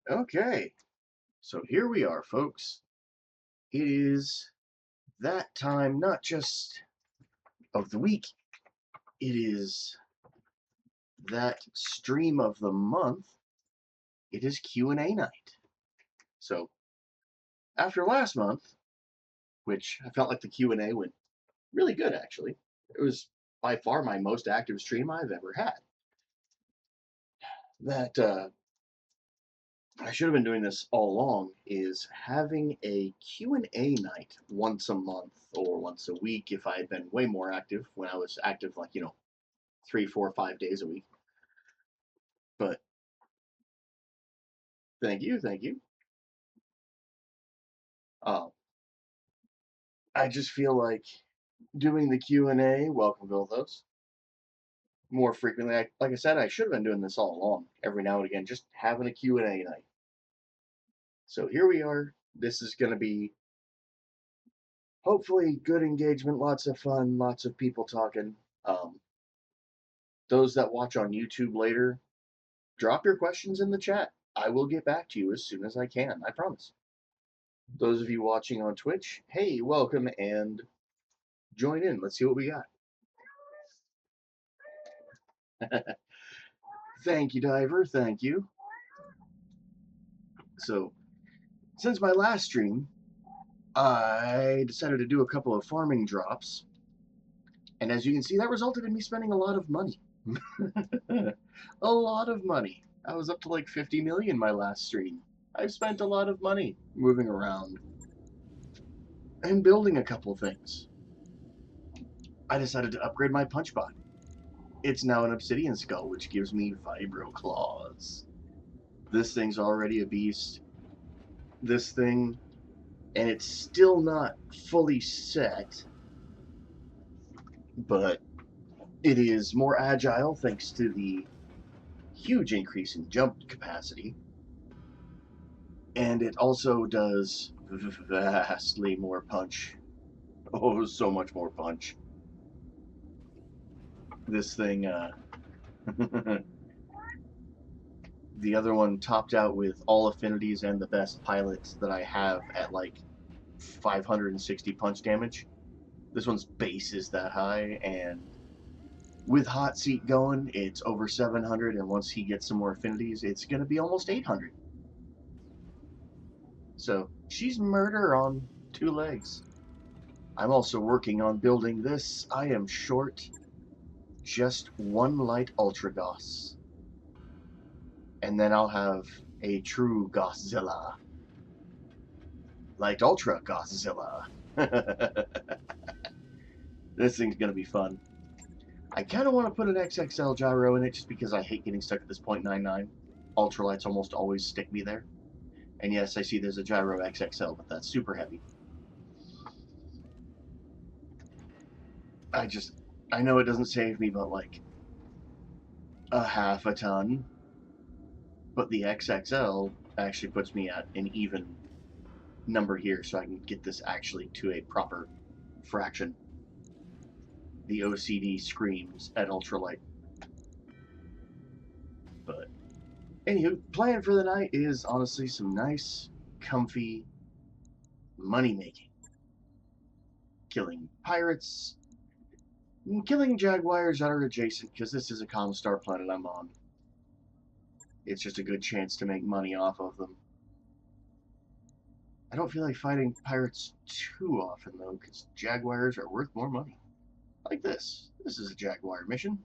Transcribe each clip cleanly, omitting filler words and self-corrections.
Okay, so here we are, folks. It is that time, not just of the week, it is that stream of the month. It is Q&A night. So after last month, which I felt like the Q&A went really good, actually. It was by far my most active stream I've ever had. That I should have been doing this all along is having a Q&A night once a month or once a week if I had been way more active when I was active, like, 3, 4, 5 days a week. But thank you, thank you. Uh, I just feel like doing the Q&A, welcome to those, more frequently. Like I said, I should have been doing this all along, every now and again, just having a Q&A night. So here we are. This is going to be hopefully good engagement, lots of fun, lots of people talking. Um, those that watch on YouTube later, drop your questions in the chat. I will get back to you as soon as I can, I promise. Those of you watching on Twitch, hey, welcome and join in. Let's see what we got. Thank you, Diver. Thank you. So, since my last stream, I decided to do a couple of farming drops. And as you can see, that resulted in me spending a lot of money. A lot of money. I was up to like 50 million my last stream. I've spent a lot of money moving around and building a couple things. I decided to upgrade my punch bot. It's now an obsidian skull, which gives me vibro claws. This thing's already a beast. This thing, and it's still not fully set, but it is more agile thanks to the huge increase in jump capacity. And it also does vastly more punch. Oh, so much more punch. This thing, the other one topped out with all affinities and the best pilots that I have at like 560 punch damage. This one's base is that high, and with hot seat going, it's over 700, and once he gets some more affinities, it's going to be almost 800. So she's murder on 2 legs. I'm also working on building this. I am short just 1 light ultra goss, and then I'll have a true Gosszilla. Light ultra Gosszilla. This thing's gonna be fun. I kind of want to put an XXL gyro in it just because I hate getting stuck at this 0.99. Ultralights almost always stick me there. And yes, I see there's a gyro XXL, but that's super heavy. I know it doesn't save me but like a half a ton, but the XXL actually puts me at an even number here so I can get this actually to a proper fraction. The OCD screams at ultralight. But anywho, plan for the night is honestly some nice, comfy money making. Killing pirates, killing jaguars that are adjacent, because this is a common star planet I'm on. It's just a good chance to make money off of them. I don't feel like fighting pirates too often, though, because jaguars are worth more money. Like this. This is a jaguar mission.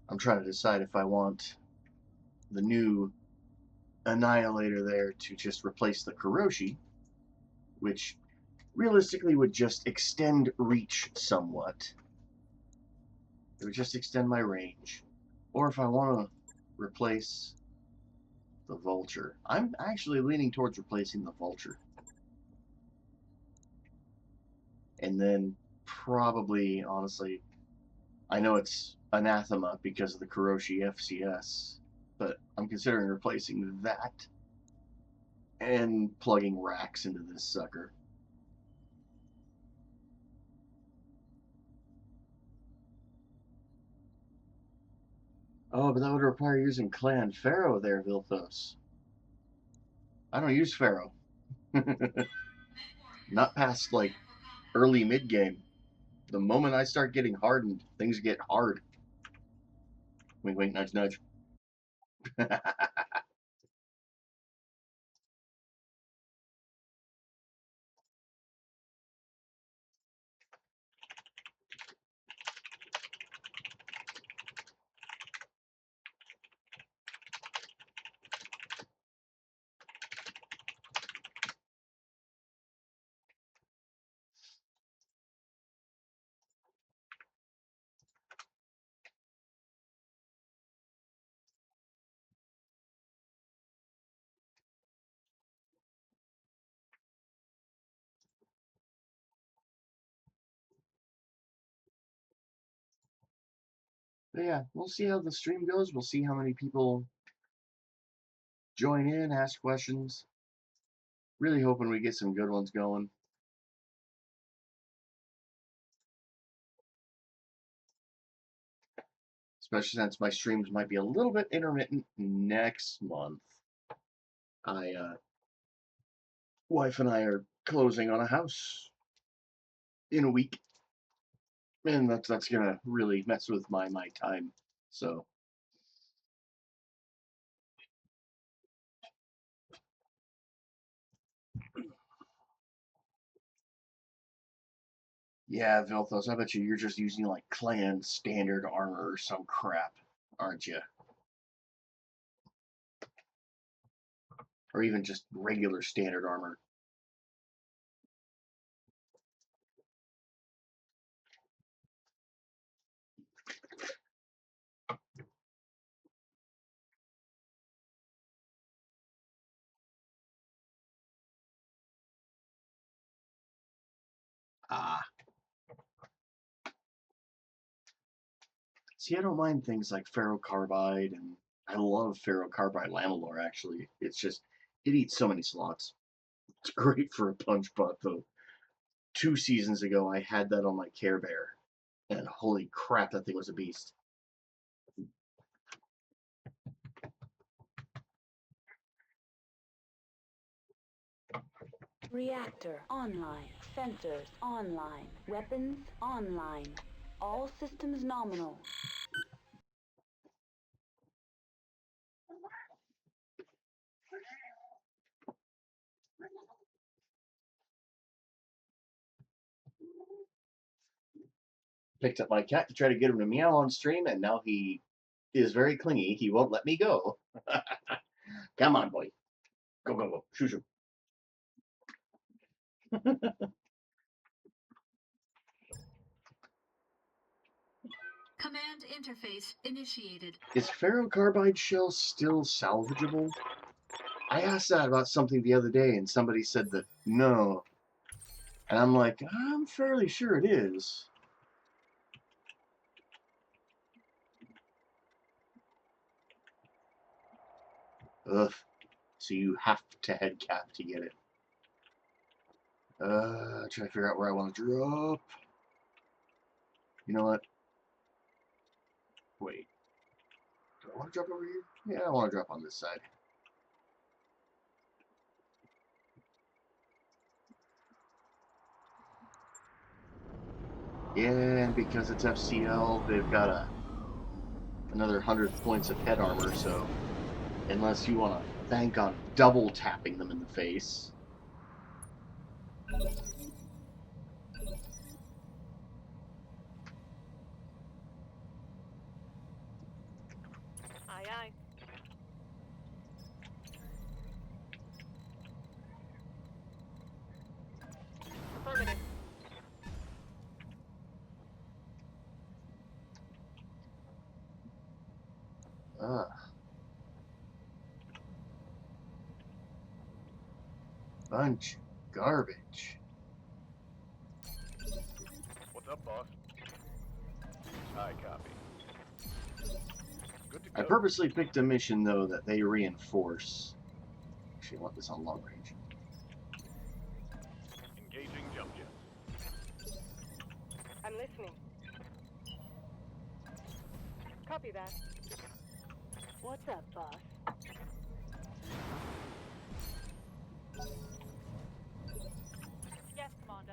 I'm trying to decide if I want the new Annihilator there to just replace the Kuroshi, which realistically would just extend reach somewhat. It would just extend my range. Or if I want to replace the Vulture. I'm actually leaning towards replacing the Vulture. And then probably, honestly, I know it's anathema because of the Kuroshi FCS, but I'm considering replacing that and plugging racks into this sucker. Oh, but that would require using Clan Pharaoh there, Vilthos. I don't use Pharaoh. Not past, like, early mid-game. The moment I start getting hardened, things get hard. Wink, wink, nudge, nudge. But yeah, we'll see how the stream goes. We'll see how many people join in, ask questions. Really hoping we get some good ones going. Especially since my streams might be a little bit intermittent next month. Wife and I are closing on a house in a week, and that's gonna really mess with my time. So yeah, Vilthos, I bet you're just using like clan standard armor or some crap, aren't you? Or even just regular standard armor. Ah. See, I don't mind things like ferrocarbide, and I love ferrocarbide lamellar, actually. It's just, it eats so many slots. It's great for a punch pot, though. 2 seasons ago, I had that on my Care Bear, and holy crap, that thing was a beast. Reactor online. Sensors online. Weapons online. All systems nominal. Picked up my cat to try to get him to meow on stream, and now he is very clingy. He won't let me go. Come on, boy. Go, go, go. Shoo, shoo. Command interface initiated. Is ferrocarbide shell still salvageable? I asked that about something the other day, and somebody said that no. And I'm like, I'm fairly sure it is. Ugh. So you have to head cap to get it. Trying to figure out where I want to drop. You know what? Wait. Do I want to drop over here? Yeah, I want to drop on this side. Yeah, and because it's FCL, they've got another 100 points of head armor, so unless you want to bank on double tapping them in the face. Aye, aye. Affirmative. Ugh. Bunch of garbage. What's up, boss? Aye, copy. Good to I go. purposely picked a mission, though, that they reinforce. Actually, I want this on long range. Engaging jump jets. I'm listening. Copy that. What's up, boss? Yes, Commander.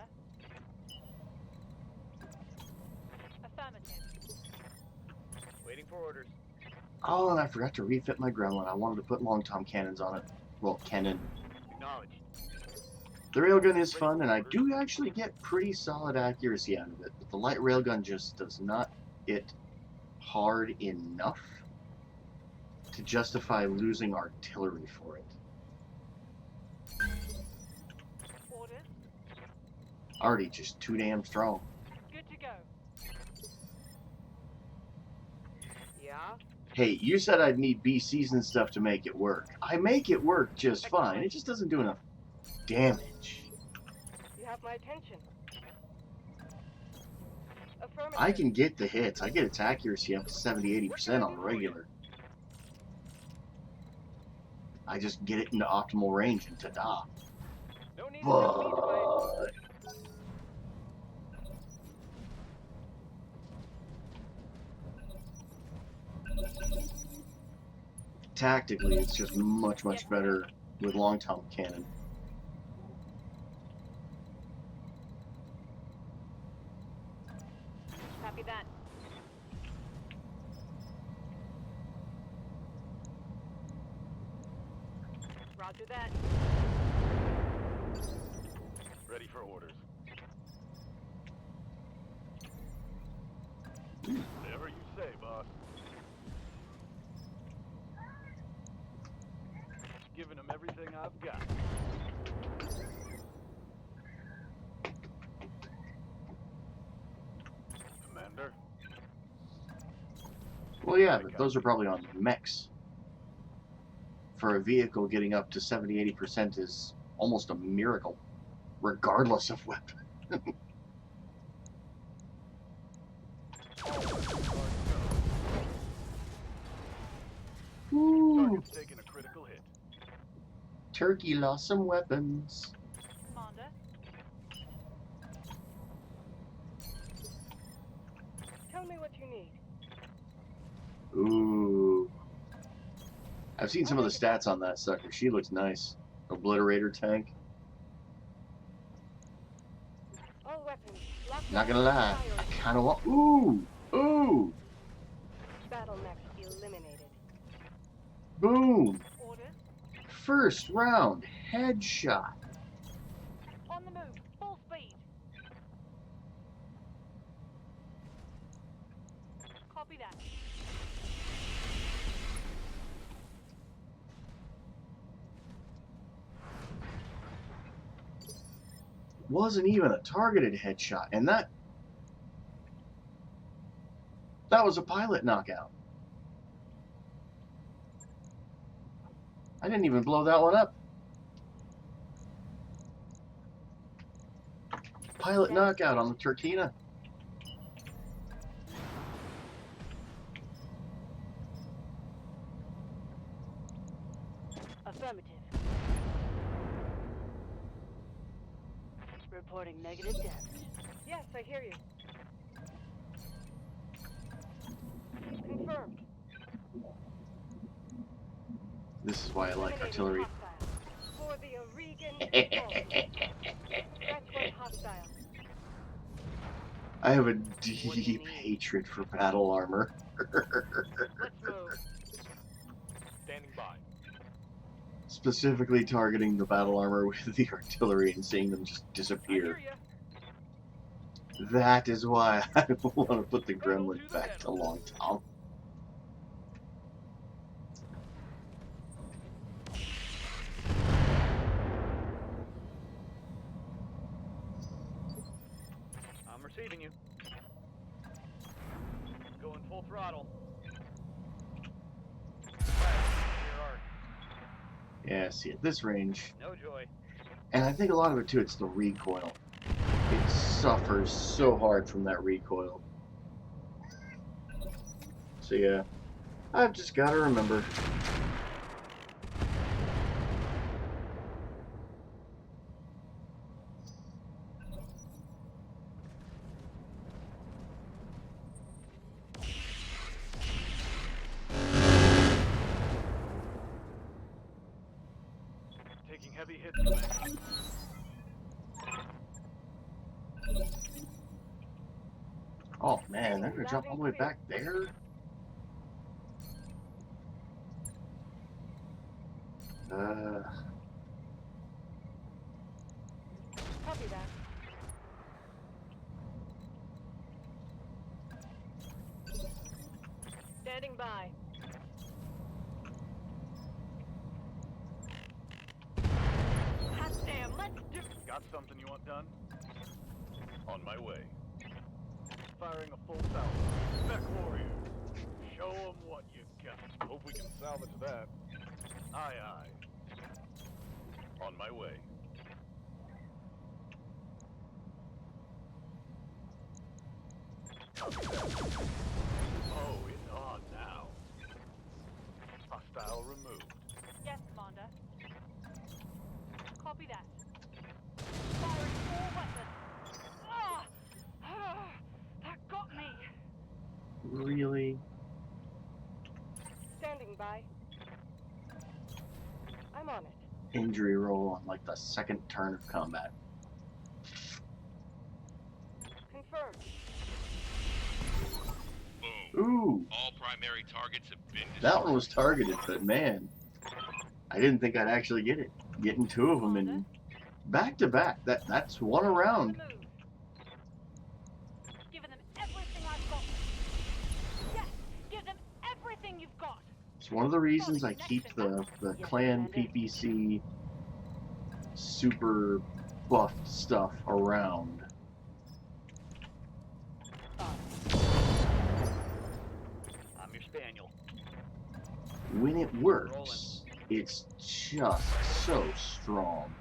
Affirmative. Waiting for orders. Oh, and I forgot to refit my gremlin. I wanted to put long tom cannons on it. Well, cannon. Acknowledged. The railgun is fun, and I do actually get pretty solid accuracy out of it, but the light railgun just does not hit hard enough to justify losing artillery for it. Orders. Already just too damn strong. Good to go. Yeah? Hey, you said I'd need BCs and stuff to make it work. I make it work just fine, it just doesn't do enough damage. You have my attention. Affirmative. I can get the hits. I get its accuracy up to 70-80% on the regular. I just get it into optimal range and ta-da. No need to tell me twice. But tactically, it's just much better with long tom cannon. Copy that. Roger that. Ready for orders. Whatever you say, boss. Giving them everything I've got. Commander. Well, yeah, but those are probably on mechs. For a vehicle, getting up to 70-80% is almost a miracle, regardless of weapon. Ooh, Target's taking a critical hit. Turkey lost some weapons. Commander. Tell me what you need. Ooh. I've seen some of the stats on that sucker. She looks nice. Obliterator tank. All weapons. Lock Not down gonna and lie, fire. I kinda want. Ooh! Ooh! Battle mechs eliminated. Boom! Orders. First round headshot. On the move. Full speed. Copy that. Wasn't even a targeted headshot, and that was a pilot knockout. I didn't even blow that one up. Pilot knockout on the Turkina. Affirmative. Reporting negative damage. Yes, I hear you. Confirmed. This is why I like Eliminating artillery. hostile. For the Oregon Fault. That's one hostile. I have a deep hatred for battle armor. Let's move. Standing by. Specifically targeting the battle armor with the artillery and seeing them just I disappear. hear ya. That is why I want to put the Pedal gremlin to the back to metal. long tom. I'm receiving you. Going full throttle. Clear arc. Yeah, see, at this range, No joy. and I think a lot of it too, it's the recoil. It suffers so hard from that recoil. So yeah, I've just got to remember. heavy hits, man. Oh man, they're gonna jump all the way back there? Copy that. Standing by. Hot damn, let's do. Got something you want done? On my way. Firing a full salvo. Spec warrior. Show 'em what you got. Hope we can salvage that. Aye, aye. On my way. Oh, it's on now. Hostile removed. Yes, Commander. Copy that. Firing all weapons. Ah! Ah! That got me. Really? Standing by. I'm on it. Injury roll on like the second turn of combat. Confirmed. Boom. Ooh, All primary targets have been destroyed. that one was targeted, but man, I didn't think I'd actually get it. Getting two of them in back to back. That's one On around. the move. Giving them everything I've got. Yes, give them everything you've got. It's one of the reasons I keep the clan PPC super buffed stuff around. I'm your spaniel. When it works, it's just so strong.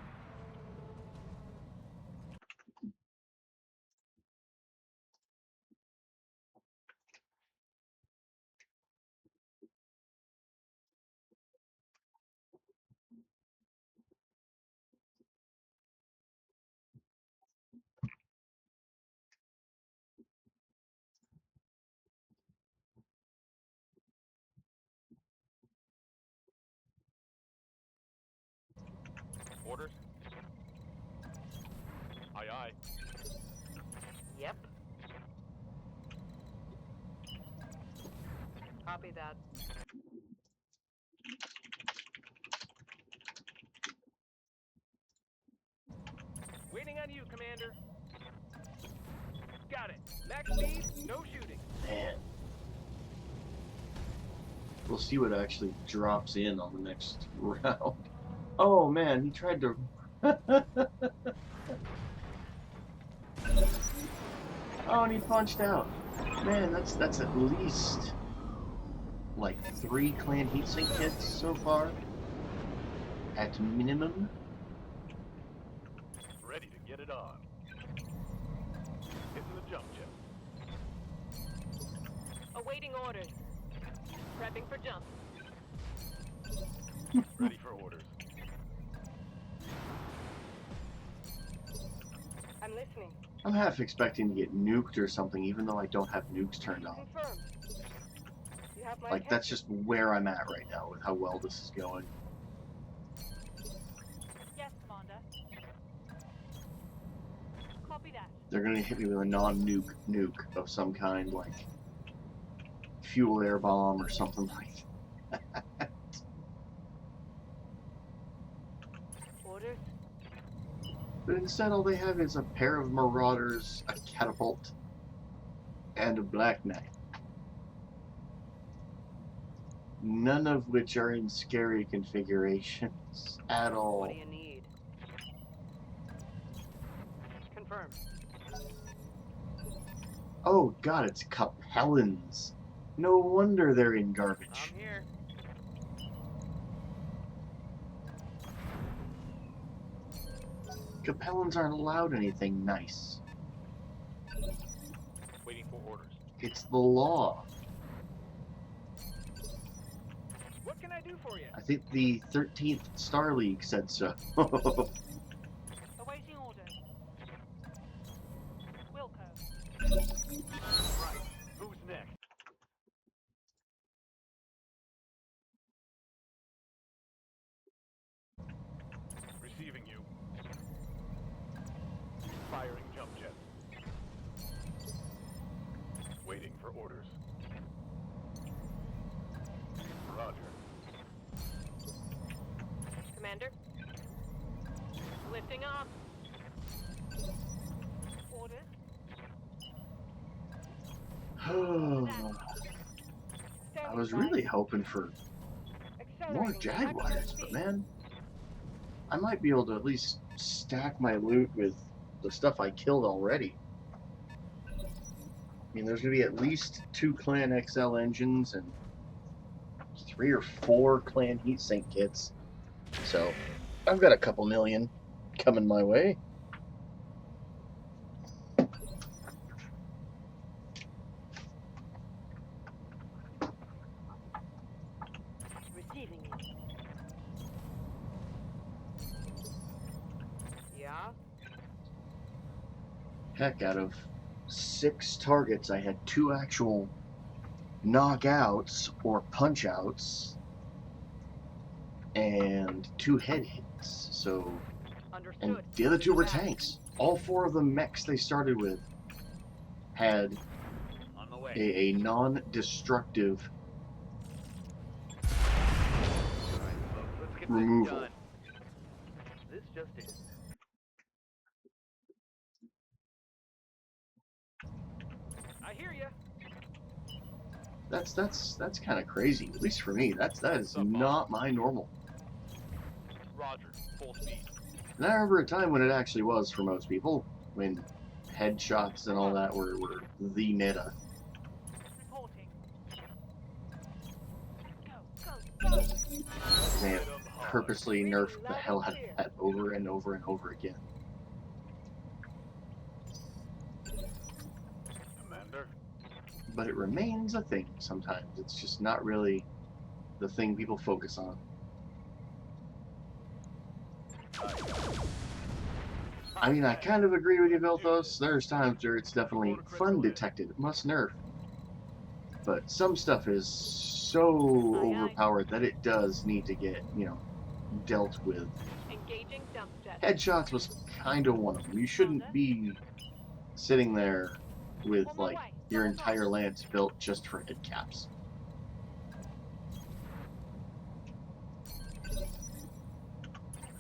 Orders? Aye, aye. Yep. Copy that. Waiting on you, Commander. Got it. Max speed, no shooting. Man. We'll see what actually drops in on the next round. Oh man, he tried to... Oh, and he punched out. Man, that's at least like 3 clan heatsink hits so far. At minimum. Ready to get it on. Hitting the jump jet. Awaiting orders. Prepping for jump. Ready for orders. I'm listening. I'm half expecting to get nuked or something, even though I don't have nukes turned on. Confirmed. You have my Like, that's attention. just where I'm at right now with how well this is going. Yes, Commander. Copy that. They're gonna hit me with a non-nuke nuke of some kind, like fuel air bomb or something like that. Orders. But instead, all they have is a pair of marauders, a catapult, and a black knight. None of which are in scary configurations at all. What do you need? Confirmed. Oh god, it's Capellans. No wonder they're in garbage. I'm here. Capellans aren't allowed anything nice. Waiting for orders. It's the law. What can I do for you? I think the 13th Star League said so. Awaiting orders. Wilco. Right. Who's next? Firing jump jets. Waiting for orders. Roger. Commander? Lifting off. Orders? I was really hoping for more Jaguars, but man, I might be able to at least stack my loot with the stuff I killed already. I mean, there's going to be at least 2 Clan XL engines and 3 or 4 Clan heatsink kits. So, I've got a couple million coming my way. Receiving you. Yeah? Heck, out of 6 targets, I had 2 actual knockouts or punch-outs and 2 head hits. So, and Understood. the other 2 were tanks. All 4 of the mechs they started with had On my way. a non-destructive Alright, folks, let's get removal. this done. This just is. I hear ya. That's kind of crazy. At least for me, that is not my normal. Roger. Full speed. And I remember a time when it actually was for most people, when headshots and all that were the meta. Reporting. Go, go, go! They have purposely nerfed the hell out of that over and over and over again. Commander. But it remains a thing sometimes. It's just not really the thing people focus on. I mean, I kind of agree with you, Vilthos. There's times where it's definitely fun detected. It must nerf. But some stuff is so overpowered that it does need to get, you know, dealt with. Engaging dump jet. Headshots was kind of one of them. You shouldn't be sitting there with, like, your entire lance built just for head caps.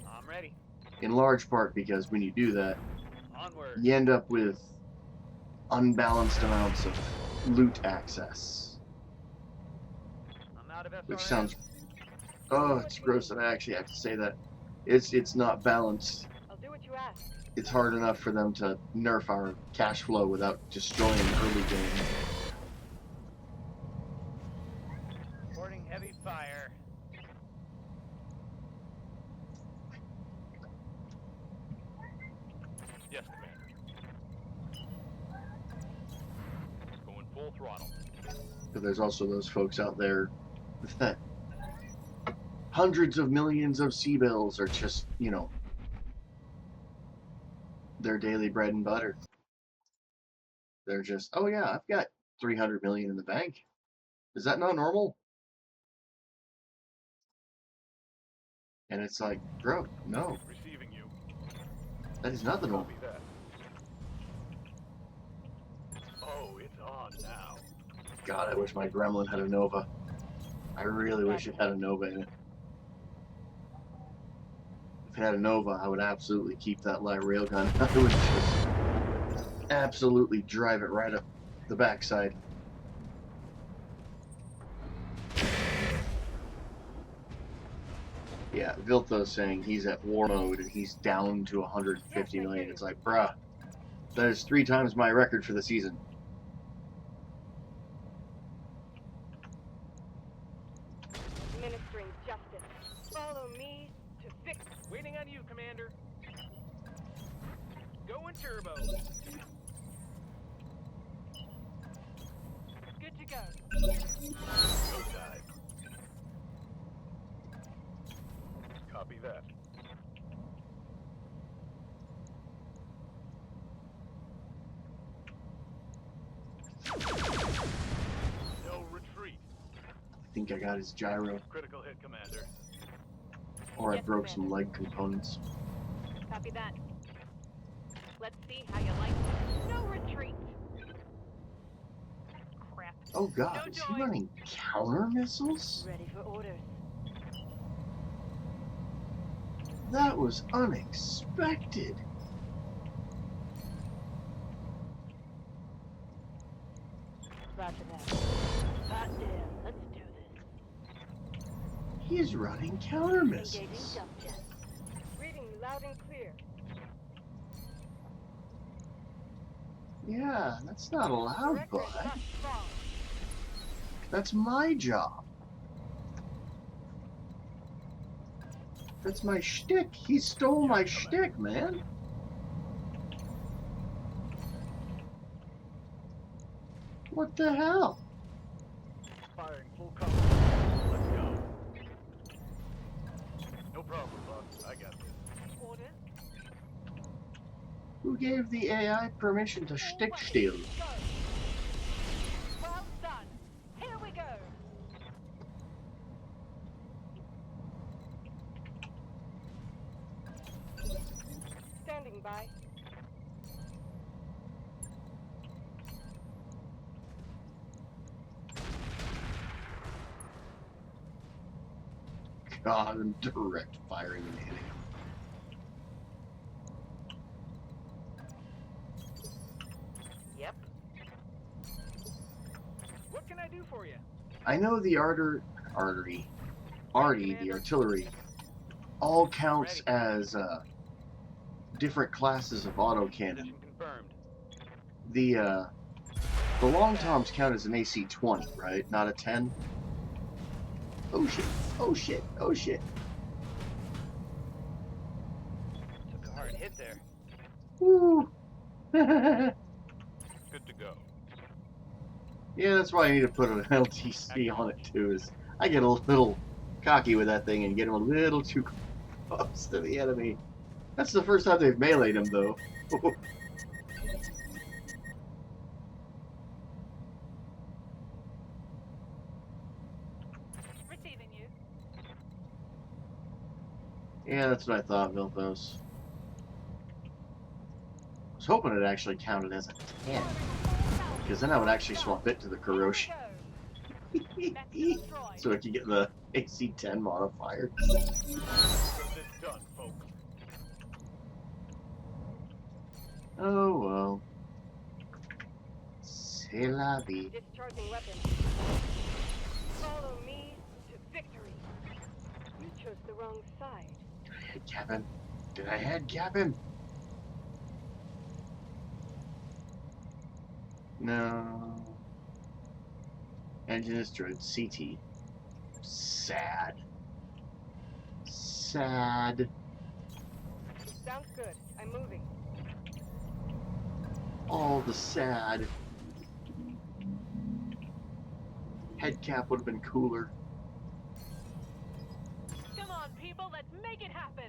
I'm ready. In large part because when you do that, Onward. you end up with unbalanced amounts of loot access. I'm out of SRM. Which sounds... Oh, it's gross that I actually have to say that. It's not balanced. I'll do what you ask. It's hard enough for them to nerf our cash flow without destroying early game. Reporting heavy fire. Yes, Commander. Going full throttle. But there's also those folks out there that hundreds of millions of C-bills are just, you know, their daily bread and butter. They're just, oh yeah, I've got 300 million in the bank. Is that not normal? And it's like, bro, no, Receiving you. that is not the normal. Copy that. Oh, it's on now. God, I wish my Gremlin had a Nova. I really wish it had a Nova in it. If it had a Nova, I would absolutely keep that light railgun. I would just absolutely drive it right up the backside. Yeah, Vilthos saying he's at war mode and he's down to 150 million. It's like, bruh, that is 3 times my record for the season. Administering justice. Follow me to fix. Waiting on you, Commander. Going turbo. Good to go. Go dive. Copy that. No retreat. I think I got his gyro, Critical hit, Commander. or I Yes, broke some Commander. leg components. Copy that. Let's see how you like it. No retreat. Crap. Oh god, No is he joy. running counter missiles? Ready for orders. That was unexpected. Roger that. Hot damn. Let's do this. He's running counter Engaging missiles. jump jet. Reading loud and clear. Yeah, that's not allowed, Director is bud. not strong. That's my job. That's my shtick. He stole my shtick, man. What the hell? Firing full cover. Let's go. No problem, boss. I got this. Orders. Who gave the AI permission to All shtick weapons, steal? go. Well done. Here we go. Standing by. God, I'm direct firing and hitting him. Yep. What can I do for you? I know the arty, the artillery, all counts as different classes of autocannon. Position confirmed. The long toms count as an AC-20, right? Not a 10? Oh shit, oh shit, oh shit. Took a hard hit there. Woo! Yeah, Good to go. that's why I need to put an LTC on it too, is I get a little cocky with that thing and get him a little too close to the enemy. That's the first time they've meleeed him, though. Receiving you. Yeah, that's what I thought, Vilthos. I was hoping it actually counted as a 10, because then I would actually swap it to the Kuroshi, so I could get the AC-10 modifier. Get this done, folks. Oh well. C'est la vie. Discharging weapon. Follow me to victory. You chose the wrong side. Did I hit Captain? Did I hit Captain? No. Engine destroyed. CT. Sad. Sad. Sounds good. I'm moving. All the sad. Head cap would have been cooler. Come on, people. Let's make it happen.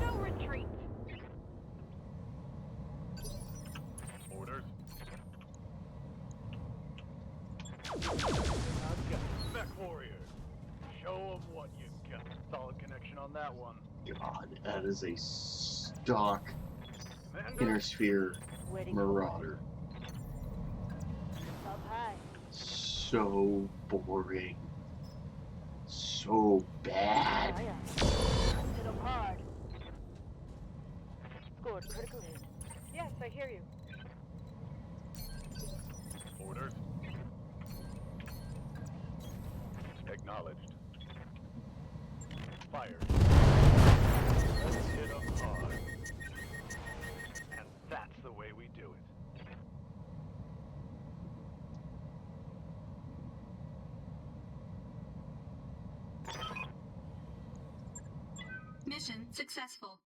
No retreat. Orders. Mech warriors. Show them what you got. Solid connection on that one. God, that is a stock Commander. inner sphere Waiting marauder. up high. So boring. So bad. Aye, aye. Hit 'em hard. Scored critical hit. Yes, I hear you. Orders. Acknowledged. Fired. Let's hit 'em hard. And that's the way we do it. Mission successful.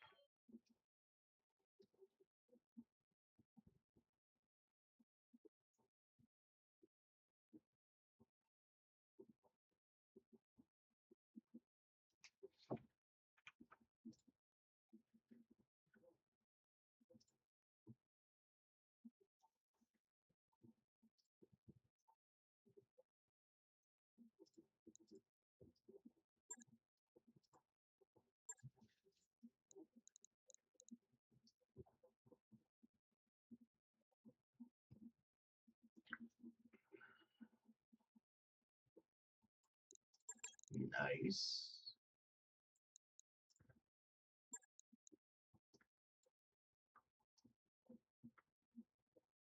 Nice.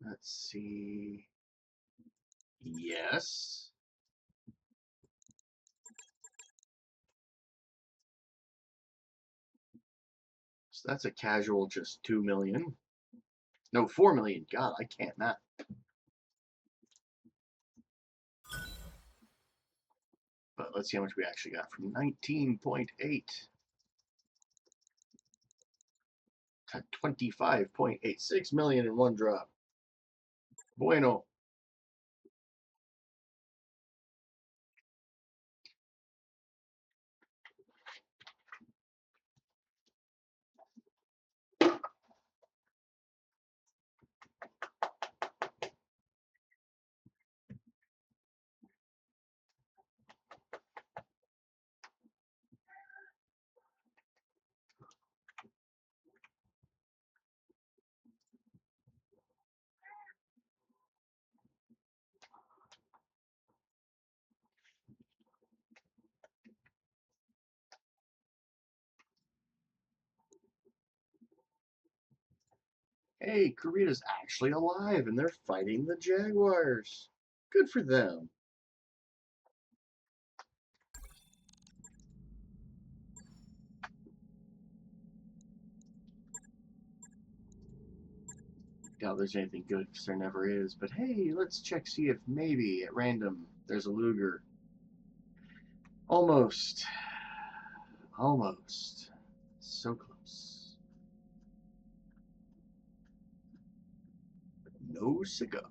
Let's see. Yes. So that's a casual just 2 million. No, 4 million. God, I can't math. But let's see how much we actually got from 19.8 to 25.86 million in one drop. Bueno. Hey, Korea's actually alive and they're fighting the Jaguars. Good for them. Doubt there's anything good because there never is. But hey, let's check, see if maybe at random there's a Luger. Almost. Almost. So close. No cigar.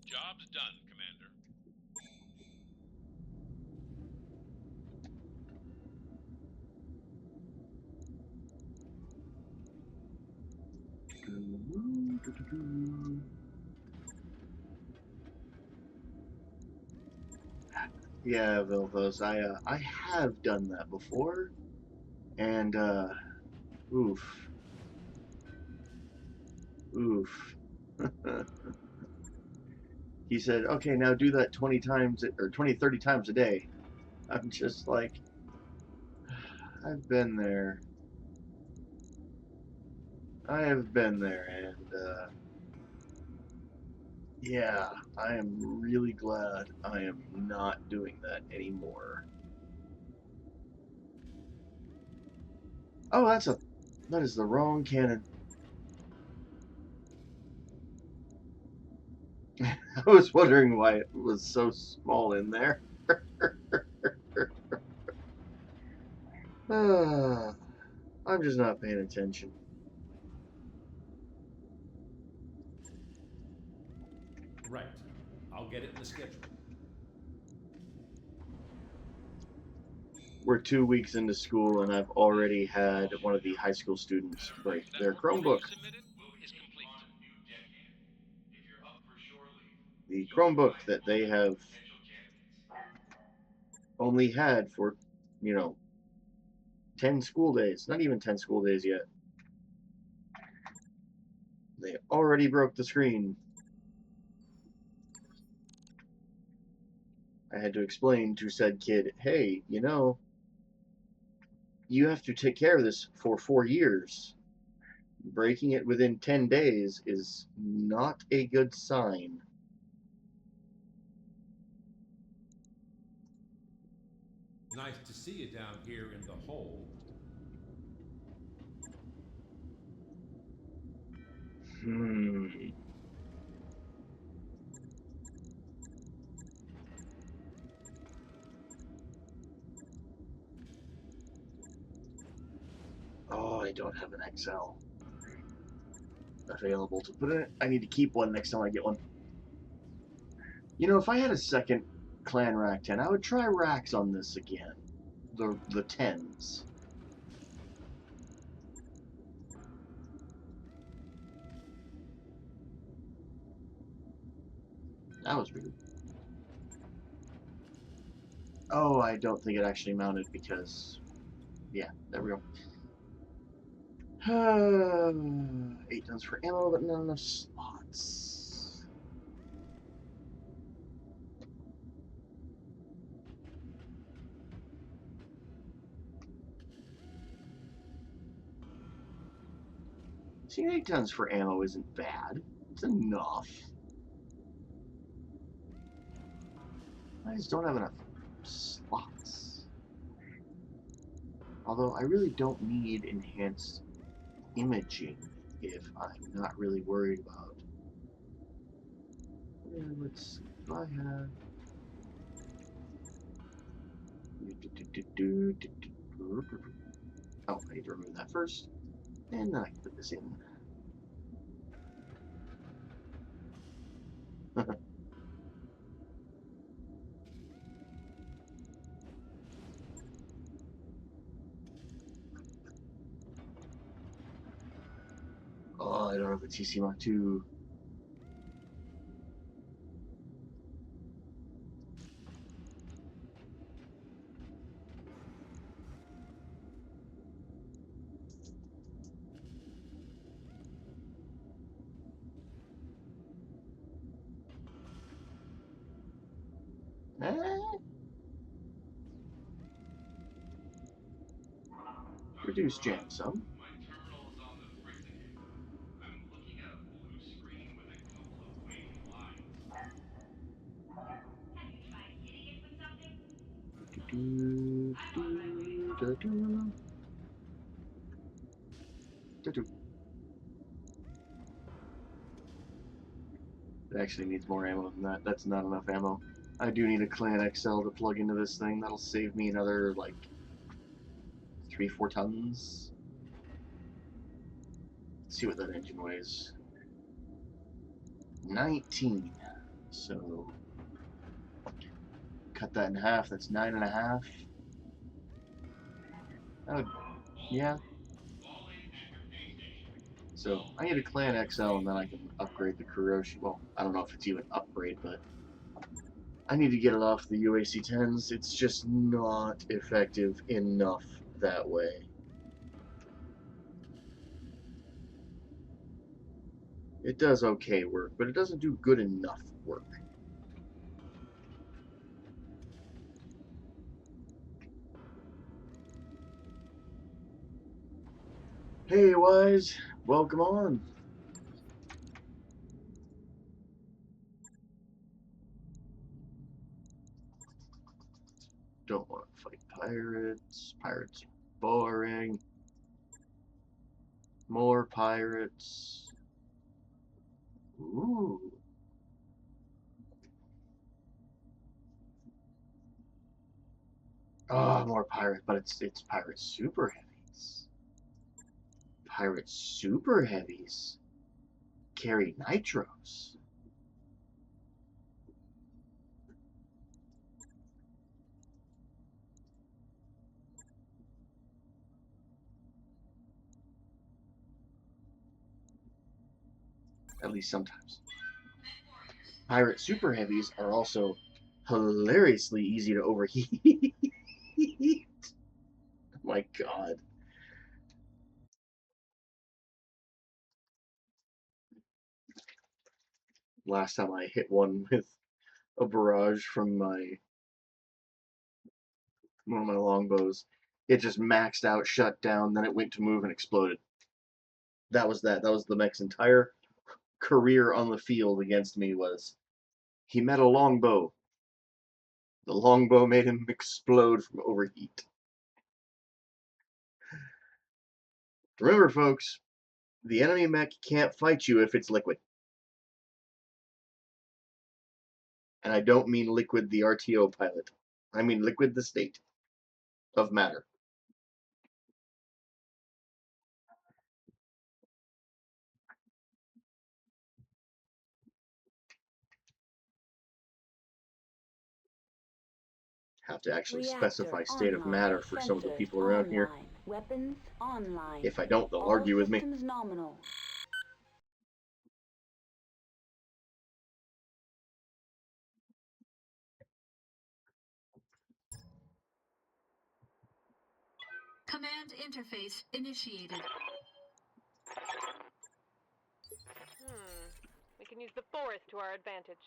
Job's done, Commander. Yeah, Vilvos, I have done that before, and oof, oof. He said, okay, now do that 20 times or 20, 30 times a day. I'm just like, I've been there. I have been there, and yeah, I am really glad I am not doing that anymore. Oh, that is the wrong cannon. I was wondering why it was so small in there. I'm just not paying attention. Right. I'll get it in the schedule. We're 2 weeks into school, and I've already had one of the high school students break That their portfolio Chromebook. you submitted is complete. The Chromebook that they have only had for, you know, 10 school days. Not even 10 school days yet. They already broke the screen. I had to explain to said kid, hey, you know, you have to take care of this for 4 years. Breaking it within 10 days is not a good sign. Nice to see you down here in the hole. Oh, I don't have an XL available to put in it. I need to keep one next time I get one. You know, if I had a second Clan Rack 10, I would try racks on this again. The 10s. That was weird. Oh, I don't think it actually mounted because... Yeah, there we go. 8 tons for ammo, but not enough slots. See, 8 tons for ammo isn't bad. It's enough. I just don't have enough slots. Although I really don't need enhanced imaging if I'm not really worried about. Yeah, let's see what I have. Oh, I need to remove that first. And then I can put this in. Oh, I don't have a TC Mark II. Reduce jam some. My terminal is on the fritz again. I'm looking at a blue screen with a couple of wavy lines. Have you tried hitting it with something? It actually needs more ammo than that. That's not enough ammo. I do need a Clan XL to plug into this thing. That'll save me another, like, 3-4 tons. Let's see what that engine weighs. 19. So, cut that in half. That's 9.5. That would, yeah. So, I need a Clan XL and then I can upgrade the Kuroshi. Well, I don't know if it's even upgrade, but I need to get it off the UAC 10s. It's just not effective enough that way. It does okay work, but it doesn't do good enough work. Hey, Wise, welcome on. Don't want to fight pirates. Pirates are boring. More pirates. Ooh. Oh, more pirates, but it's pirate super heavies. Pirate super heavies carry nitros. At least sometimes. Pirate super heavies are also hilariously easy to overheat. My God. Last time I hit one with a barrage from one of my longbows, it just maxed out, shut down, then it went to move and exploded. That was that. That was the mech's entire career on the field against me was he met a longbow. The longbow made him explode from overheat. Remember, folks, the enemy mech can't fight you if it's liquid. And I don't mean liquid the RTO pilot. I mean liquid the state of matter. Have to actually specify state of matter for some of the people around here. Weapons online. If I don't, they'll All argue with me. systems nominal. Command interface initiated. can use the forest to our advantage.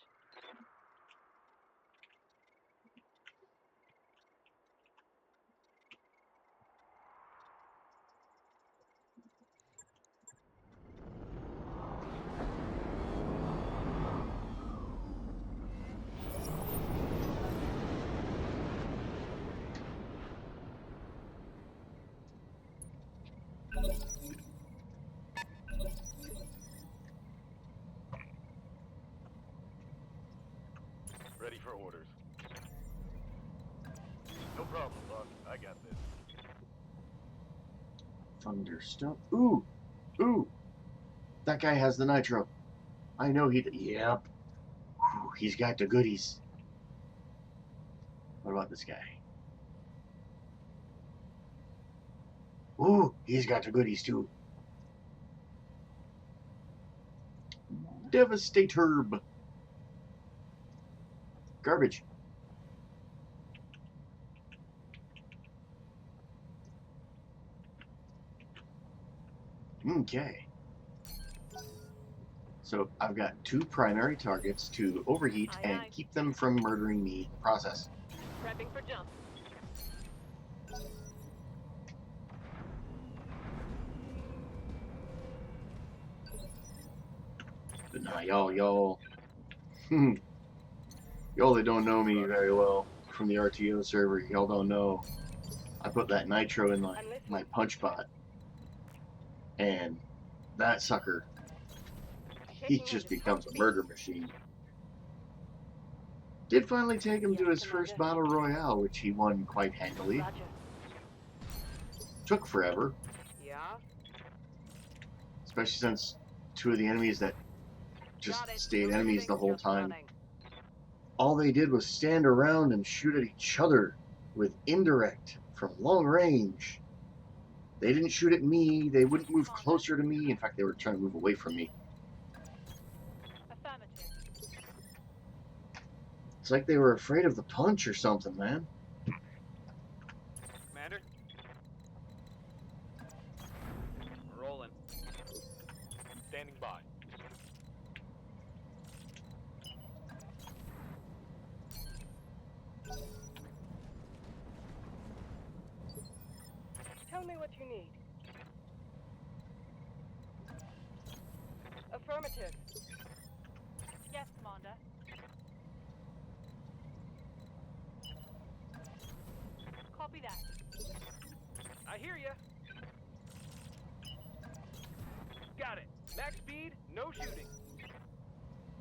Ready for orders. No problem, boss. I got this. Thunderstone. Ooh! Ooh! That guy has the nitro. I know he... Yep. Ooh, he's got the goodies. What about this guy? Ooh! He's got the goodies, too. Devastator. Garbage. Okay. So I've got 2 primary targets to overheat Aye, and aye. keep them from murdering me in the process. Prepping for jump. But nah, y'all that don't know me very well from the RTO server, y'all don't know. I put that nitro in my punch bot, and that sucker, he Taking just orders, becomes a full murder machine. Did finally take him to Yes, his first Commander. battle royale, which he won quite handily. speed. Roger. Took forever, Yeah. especially since 2 of the enemies that just Got it. stayed No enemies shooting, the whole just time. running. All they did was stand around and shoot at each other with indirect from long range. They didn't shoot at me. They wouldn't move closer to me. In fact, they were trying to move away from me. Affirmative. It's like they were afraid of the punch or something, man. Commander? We're rolling. Standing by. Tell me what you need. Affirmative. Yes, Commander. Copy that. I hear ya. Got it. Max speed, no shooting.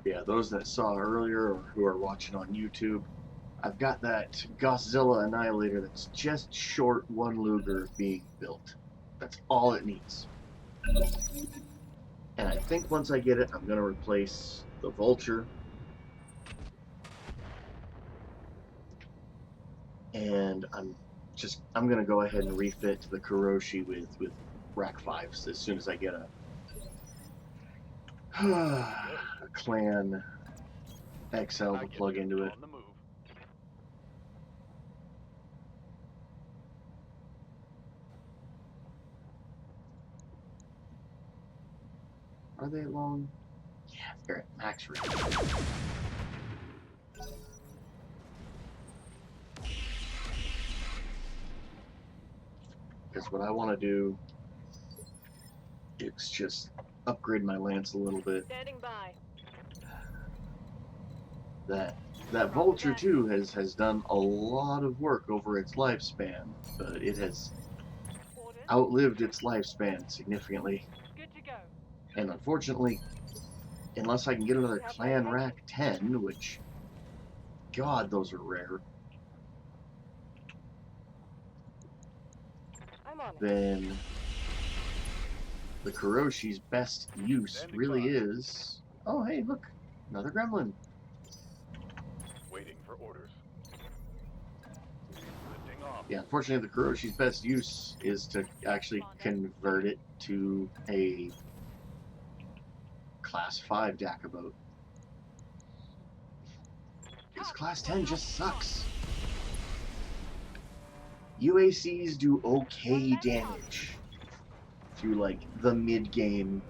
Yeah, those that saw earlier or who are watching on YouTube, I've got that Godzilla Annihilator that's just short 1 Luger of being built. That's all it needs. And I think once I get it, I'm going to replace the Vulture. And I'm going to go ahead and refit the Kuroshi with Rack 5s as soon as I get a Clan XL to plug into it. On the move. Are they long? Yeah, they're at max range. Because what I want to do is just upgrade my lance a little bit. Standing by. That Vulture too has done a lot of work over its lifespan, but it has Orders. outlived its lifespan significantly. Good to go. And unfortunately, unless I can get another Yeah, Clan thank Rack 10, which, God, those are rare, I'm on it. then the Kuroshi's best use really is... Oh, hey, look, another gremlin. Waiting for orders. Lifting off. Yeah, unfortunately, the Kuroshi's best use is to actually convert it to a Class 5 Dakaboat. Because Class 10 just sucks. UACs do okay damage through, like, the mid-game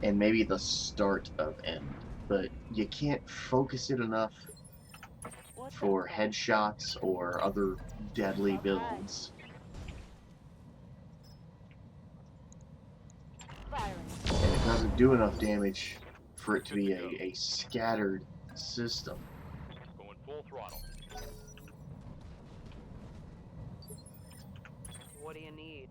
and maybe the start of end, but you can't focus it enough What the for fuck? headshots or other deadly Okay. builds. Firing. And it doesn't do enough damage for it to be a scattered system. Going full throttle. What do you need?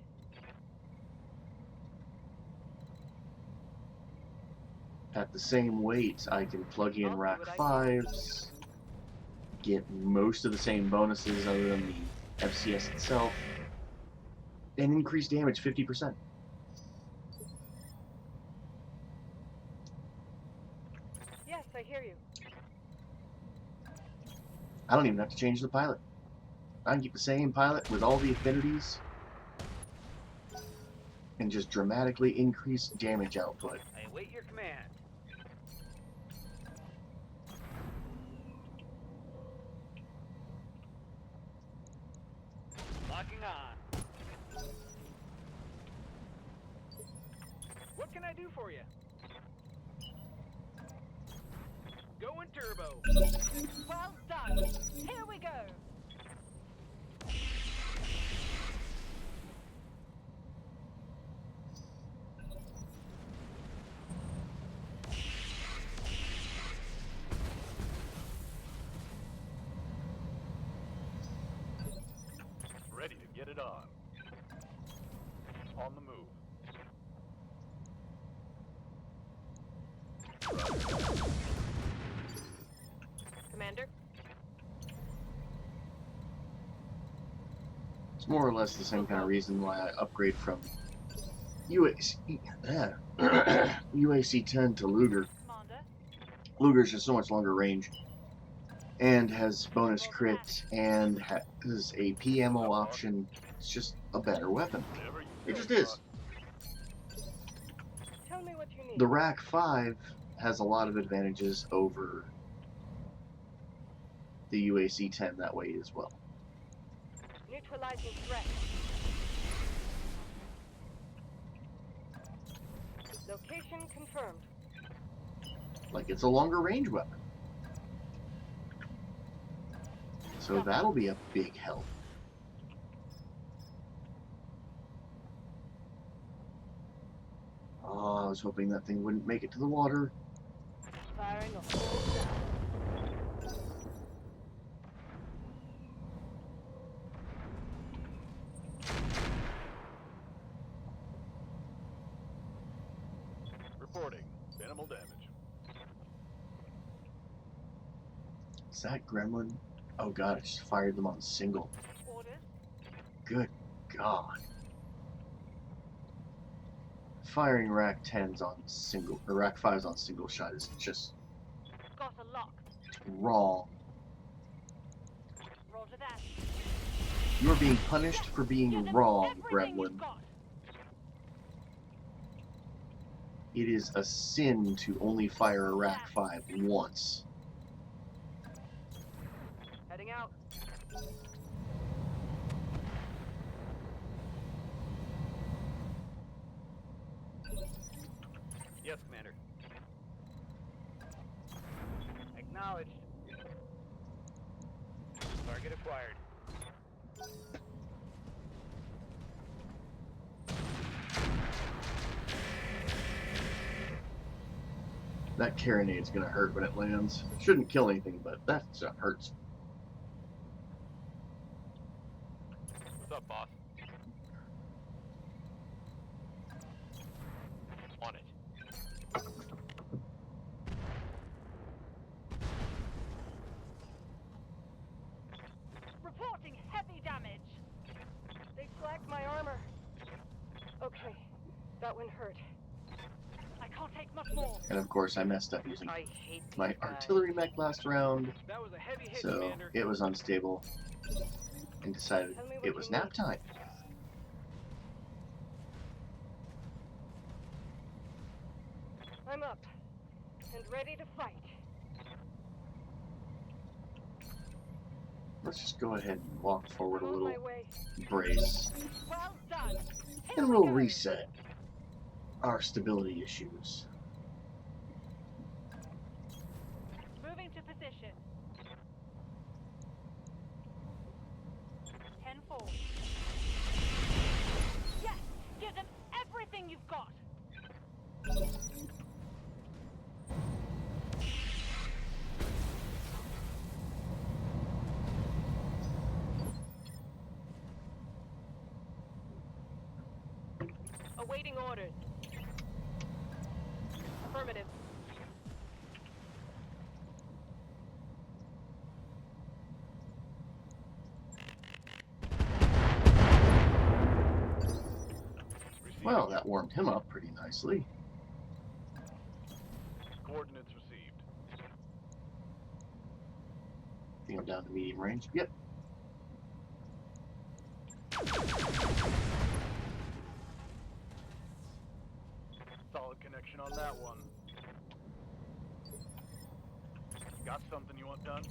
At the same weight, I can plug in I'll do rack what I can. 5s, get most of the same bonuses other than the FCS itself, and increase damage 50%. Yes, I hear you. I don't even have to change the pilot. I can keep the same pilot with all the affinities and just dramatically increase damage output. I await your command. Locking on. What can I do for you? Going turbo. Well done. Here we go. Ready to get it on. On the move. Commander? It's more or less the same kind of reason why I upgrade from UAC, UAC 10 to Luger. Commander. Luger's just so much longer range and has bonus crit and has a PMO option. It's just a better weapon. Whatever you It say, just is. boss. Tell me what you need. The rack 5 has a lot of advantages over the UAC 10 that way as well. Neutralizing threat. Location confirmed. Like, it's a longer range weapon. So that'll be a big help. Oh, I was hoping that thing wouldn't make it to the water. Firing a full salvo. Reporting. Minimal damage. Is that gremlin? Oh god, I just fired them on single. Orders. Good god. Firing rack 10s on single, or rack 5s on single shot is just Got a lock. wrong. Roger that. You're being punished for being Give them wrong, everything gremlin. you've got. It is a sin to only fire a rack 5 once. Heading out. Yes, Commander. Acknowledged. Target acquired. That carronade's gonna hurt when it lands. Shouldn't kill anything, but that stuff hurts. What's up, boss? On it. Reporting heavy damage. They flagged my armor. Okay, that one hurt. I can't take much more. And of course, I messed up using I hate my these guys. artillery mech last round, That was a heavy hit, so Commander. it was unstable, and decided Tell me what it you was nap need. time. I'm up and ready to fight. Let's just go ahead and walk forward a I'm on little, my way. brace, Well done. Here and we we'll go. reset our stability issues. position. 10-4. Yes! Give them everything you've got! Awaiting orders. Affirmative. Well, that warmed him up pretty nicely. Coordinates received. I think I'm down to medium range. Yep. Solid connection on that one. Got something you want done?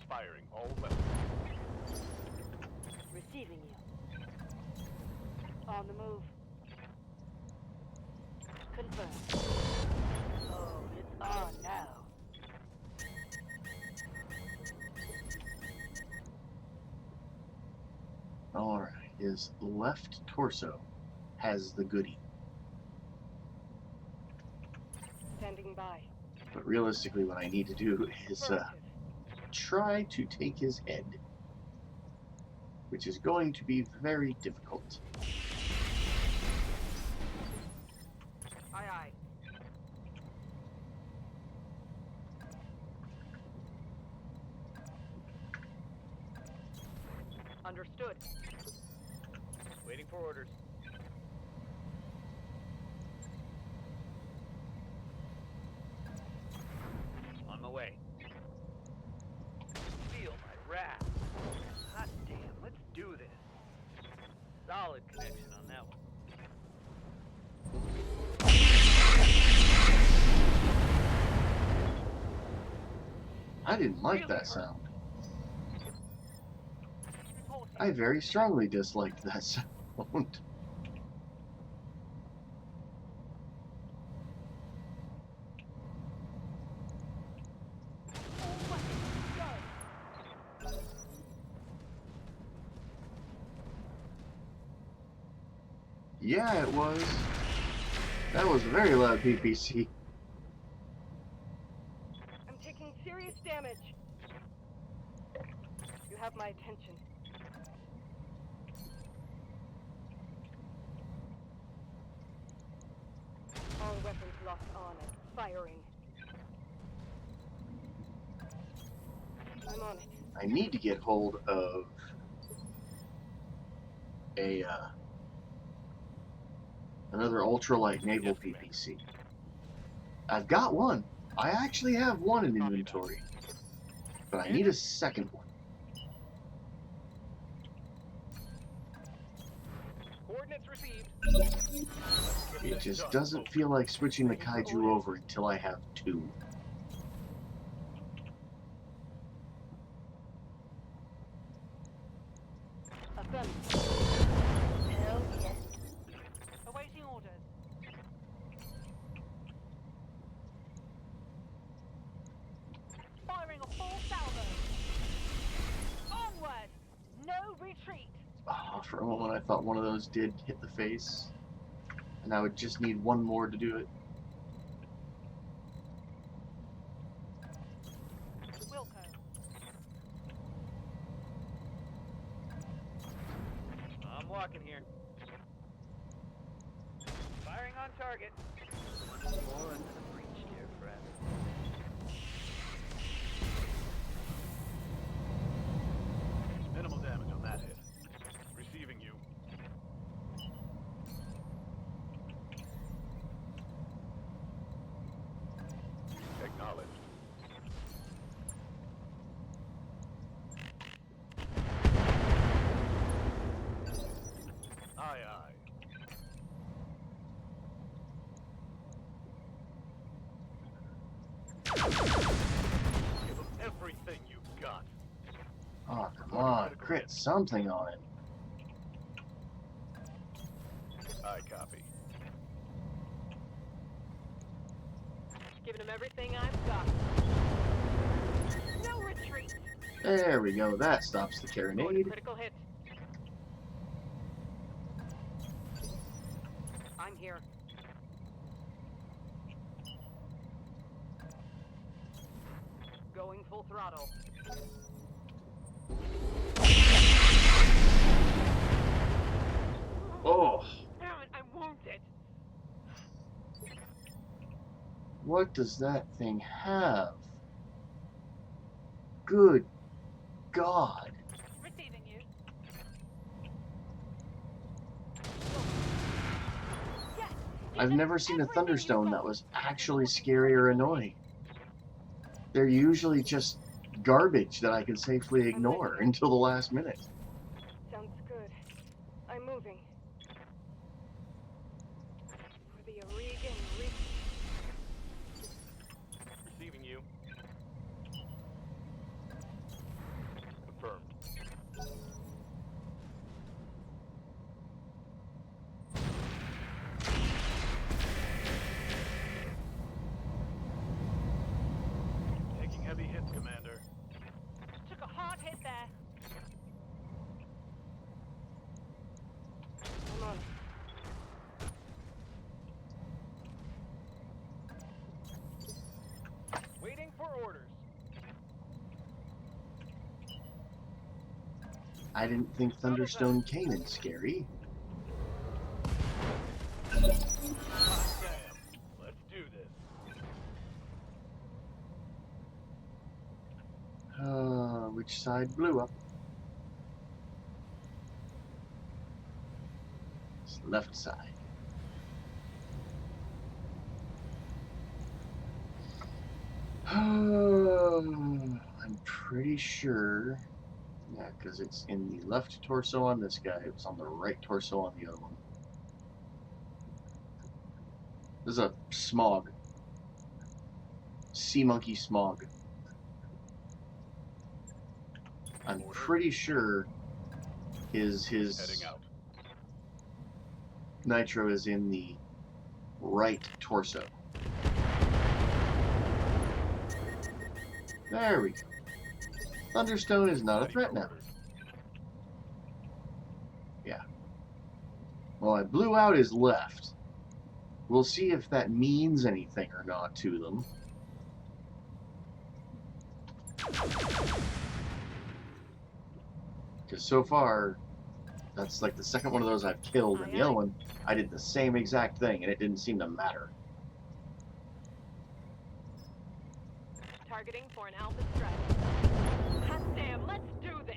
Firing all weapons. Receiving you. On the move. Confirmed. Oh, it's on now. Alright, his left torso has the goodie. Standing by. But realistically, what I need to do is Affirmative. try to take his head, which is going to be very difficult. Aye, aye. Understood. Waiting for orders. On my way. Feel my wrath. Hot damn, let's do this. Solid connection on that one. I didn't like that sound. I very strongly disliked that sound. Yeah, it was. That was a very loud PPC. I'm taking serious damage. You have my attention. All weapons locked on and firing. I'm on it. I need to get hold of a another ultralight naval PPC. I've got one. I actually have one in inventory, but I need a second one. Coordinates received. It just doesn't feel like switching the kaiju over until I have two. Affirmative. Hell yes. Awaiting orders. Firing a full salvo. Onward! No retreat! Oh, for a moment I thought one of those did hit the face, and I would just need one more to do it. Wilco. I'm walking here. Firing on target. More into the breach, dear friend. Minimal damage on that hit. Receiving you. Acknowledged. Aye, aye. Give them everything you've got. Oh, come on, crit something on it. I copy. Giving him everything I've got. No retreat. There we go. That stops the Going to carronade. critical hit. I'm here. Going full throttle. Oh, Damn it, I'm wounded. what does that thing have? Good God. Receiving you. Yes. I've never seen a Thunderstone that was actually scary or annoying. They're usually just garbage that I can safely ignore until the last minute. Sounds good. I'm moving. For the Oregon Reef. Receiving you. Confirmed. Taking heavy hits, Commander. Took a hard hit there. I'm on. Waiting for orders. I didn't think Thunderstone came in scary. Hot damn. Let's do this. Which side blew up? It's the left side. I'm pretty sure. Yeah, because it's in the left torso on this guy. It's on the right torso on the other one. This is a smog. Sea monkey smog. I'm pretty sure his Heading out. nitro is in the right torso. There we go. Thunderstone is not a Ready threat for now. orders. Yeah. Well, I blew out his left. We'll see if that means anything or not to them. Because so far, that's like the second one of those I've killed, and the other one, I did the same exact thing, and it didn't seem to matter. Targeting for an alpha strike. Hot damn, let's do this.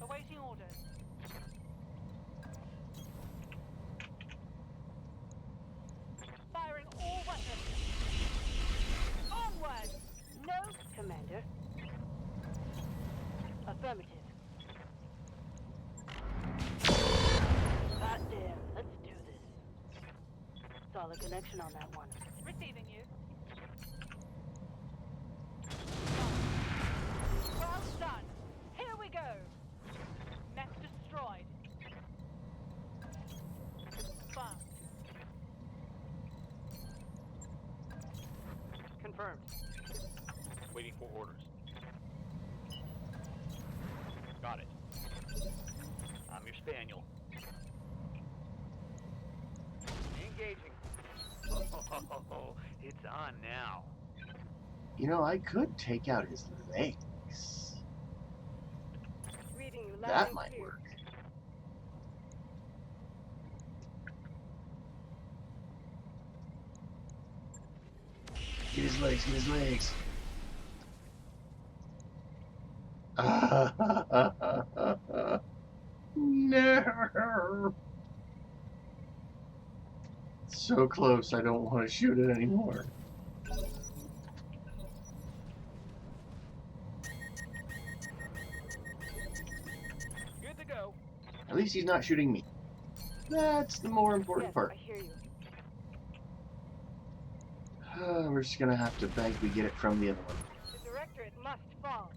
Awaiting orders. Firing all weapons. Onward. No, Commander. Affirmative. Hot damn, let's do this. Solid connection on that one. Receiving you. Well done. Here we go. Mech destroyed. Confirmed. Confirmed. Waiting for orders. Got it. I'm your spaniel. Engaging. Oh, it's on now. You know, I could take out his legs. Reading you loud That and might clear. work. Get his legs, get his legs. No. So close, I don't want to shoot it anymore. Good to go. At least he's not shooting me. That's the more important Yes, part. I hear you. We're just gonna have to beg we get it from the other one. The directorate must fall.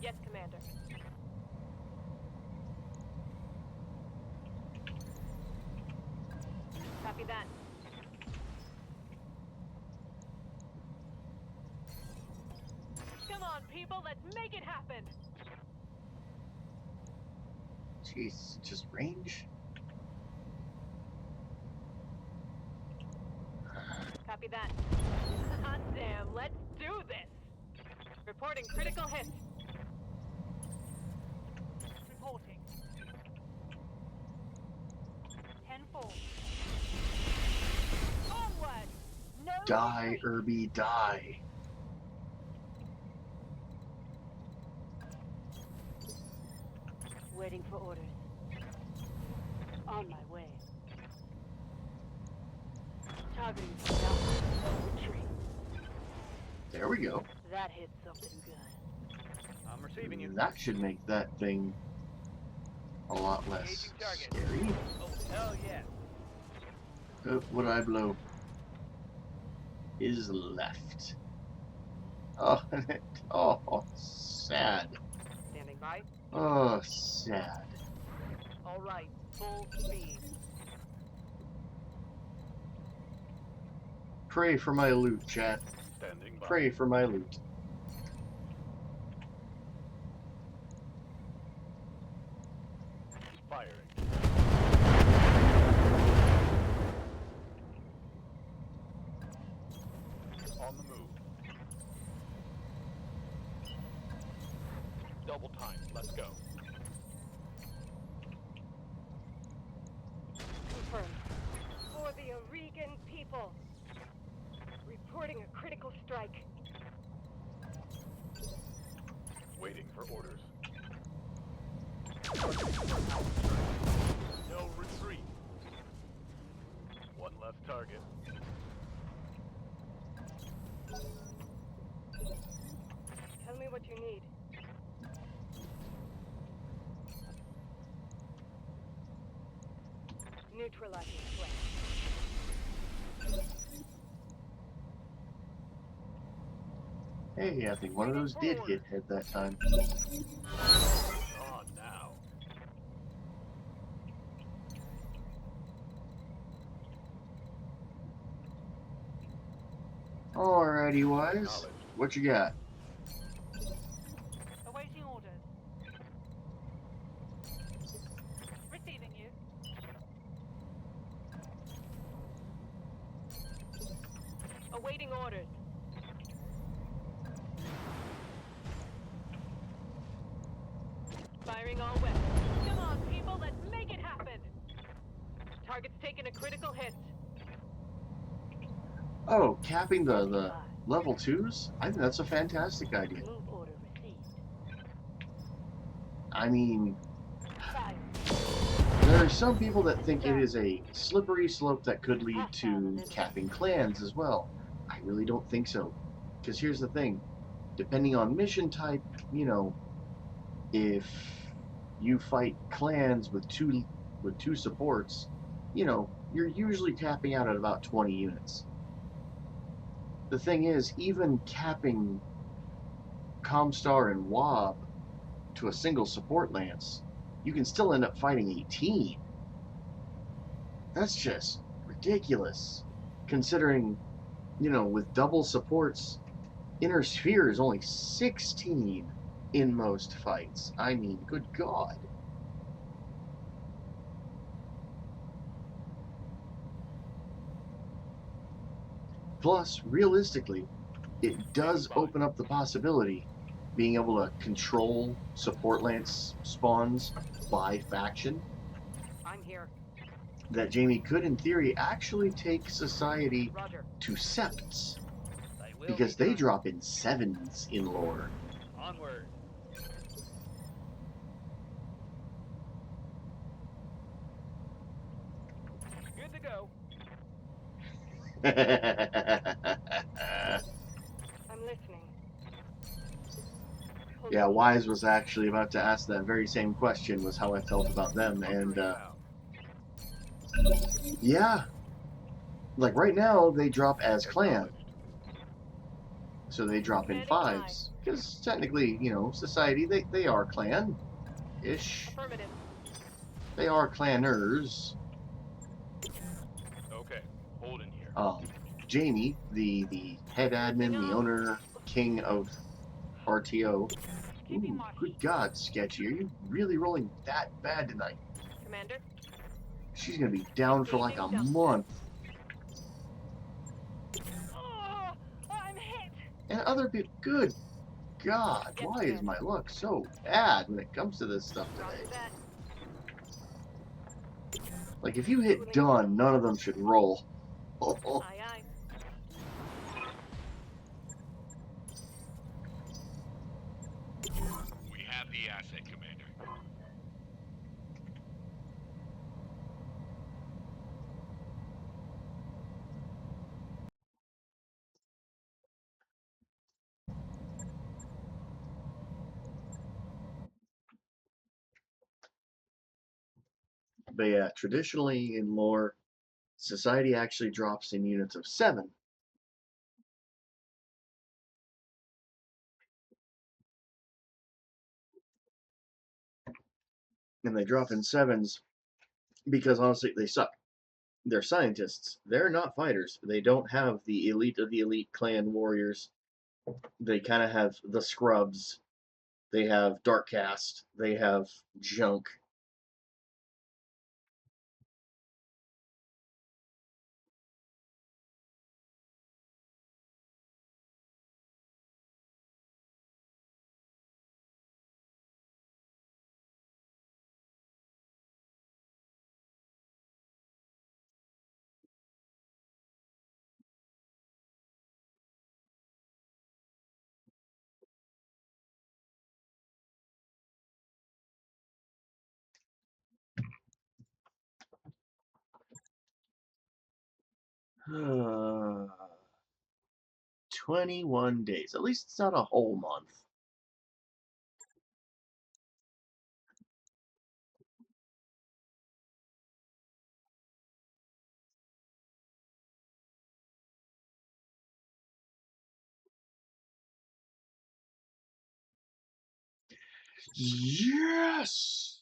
Yes, Commander. Copy that. Come on, people, let's make it happen! Jeez, just range? Copy that. Hot damn, let's do this! Reporting critical hit. Reporting. 10-4. Onward! No Die, retreat. Irby, die. Waiting for orders. On my way. Targeting down. Retreat. There we go. That hit something good. I'm receiving you. That should make that thing a lot less Engaging target. scary. Oh, hell yeah. What I blow is left. Oh, oh, sad. Standing by. Oh, sad. All right, full speed. Pray for my loot, chat. Standing by. Pray for my loot. Firing. On the move. Double time. Let's go. Confirmed. For the Oregon people. Reporting a critical strike. Waiting for orders. No retreat. One less target. Tell me what you need. Neutralizing threat. Hey, I think one of those did hit head that time. On now. Alrighty, Wise. What you got? Awaiting orders. Receiving you. Awaiting orders. Firing all weapons. Come on, people, let's make it happen! Target's taken a critical hit. Oh, capping the level 2s? I think that's a fantastic idea. Move order received. I mean, Fire. there are some people that think it is a slippery slope that could lead to capping clans as well. I really don't think so. Because here's the thing. Depending on mission type, you know, if you fight clans with two supports, you know, you're usually capping out at about 20 units. The thing is, even capping Comstar and Wob to a single support lance, you can still end up fighting 18. That's just ridiculous, considering, you know, with double supports, Inner Sphere is only 16 in most fights. I mean, good God. Plus, realistically, it does open up the possibility being able to control support lance spawns by faction. I'm here. That Jamie could, in theory, actually take society Roger. to septs, They will because be they done. drop in 7s in lore. Onward. Good to go. I'm listening. Hold Yeah, on. Wise was actually about to ask that very same question, was how I felt about them, and Bunkering out. yeah, like right now they drop as clans. Acknowledged. So they drop in Standing by. 5s. Because technically, you know, society, they are clan-ish. Affirmative. They are clanners. Okay, hold in here. Jamie, the head Nursing admin, the up. owner, king of RTO. Keeping Ooh, my good God, Sketchy. Are you really rolling that bad tonight? Commander. She's going to be down for like a Engaging dumpster. month. Oh, I'm hit. And other people, good God, Yes, why is Commander. my luck so bad when it comes to this stuff Roger today? that. Like, if you hit Cooling done, none of them should roll. Oh, Aye, aye. We have the asset, Commander. but yeah, traditionally in lore, society actually drops in units of 7. And they drop in 7s because honestly, they suck. They're scientists. They're not fighters. They don't have the elite of the elite clan warriors. They kind of have the scrubs. They have dark cast. They have junk. Uh, 21 days. At least it's not a whole month. Yes!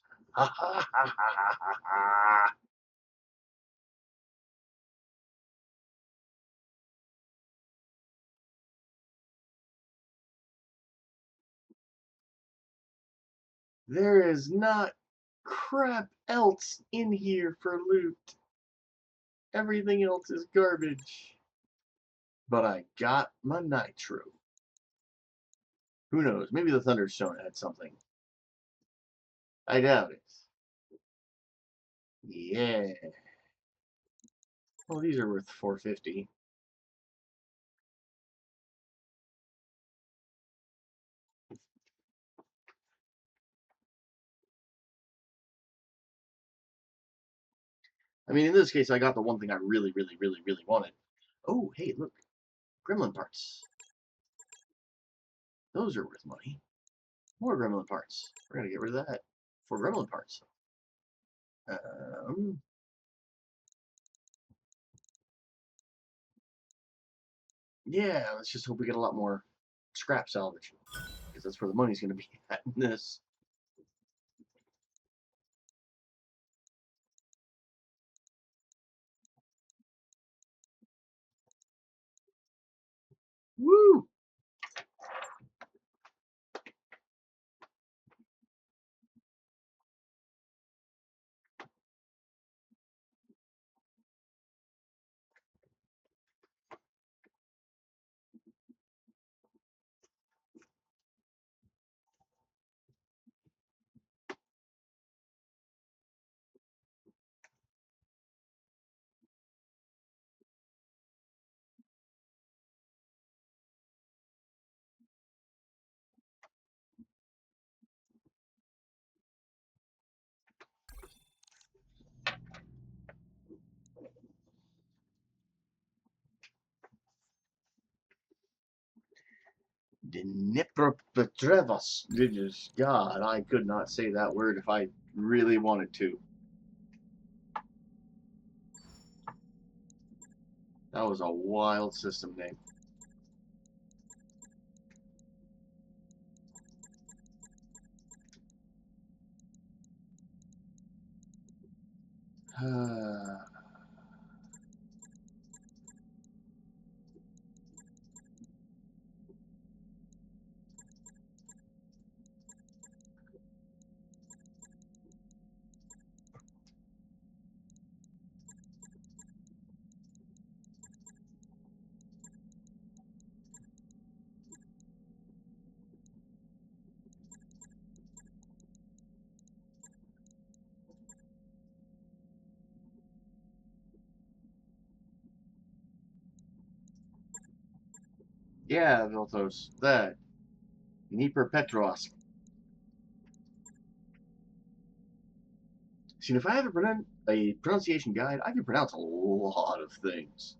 There is not crap else in here for loot. Everything else is garbage. But I got my nitro. Who knows? Maybe the Thunderstone had something. I doubt it. Yeah. Well, these are worth 450. I mean, in this case, I got the one thing I really, really, really, really wanted. Oh, hey, look. Gremlin parts. Those are worth money. More gremlin parts. We're going to get rid of that for gremlin parts. Yeah, let's just hope we get a lot more scrap salvage. Because that's where the money's going to be at in this. Woo! Dnipropetrevos. God, I could not say that word if I really wanted to. That was a wild system name. Yeah, Viltos. That. Dnieper Petrovsk. See, if I have a pronunciation guide, I can pronounce a lot of things.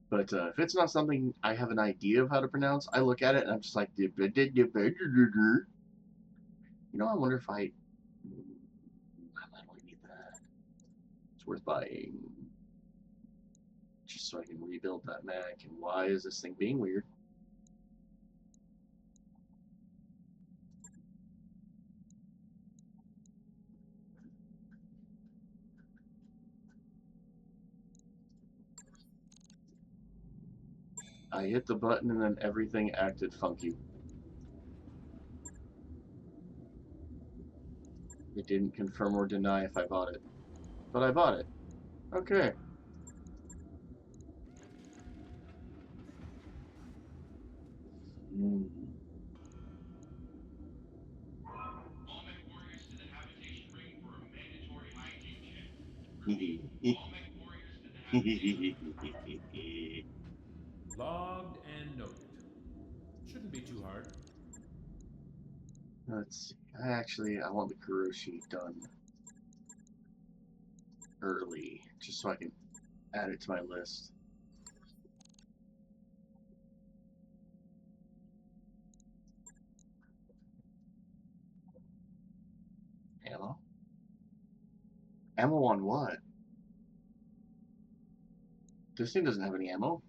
But if it's not something I have an idea of how to pronounce, I look at it and I'm just like, you know, I wonder if I might only need that. It's worth buying. Just so I can rebuild that Mac. And why is this thing being weird? I hit the button and then everything acted funky. It didn't confirm or deny if I bought it. But I bought it. Okay. All mech warriors to the habitation ring for a mandatory hygiene check. Repeat, all mech warriors to the habitation ring. Logged and noted. Shouldn't be too hard. Let's see. I want the Kuroshi done early, just so I can add it to my list. Ammo? Ammo on what? This thing doesn't have any ammo.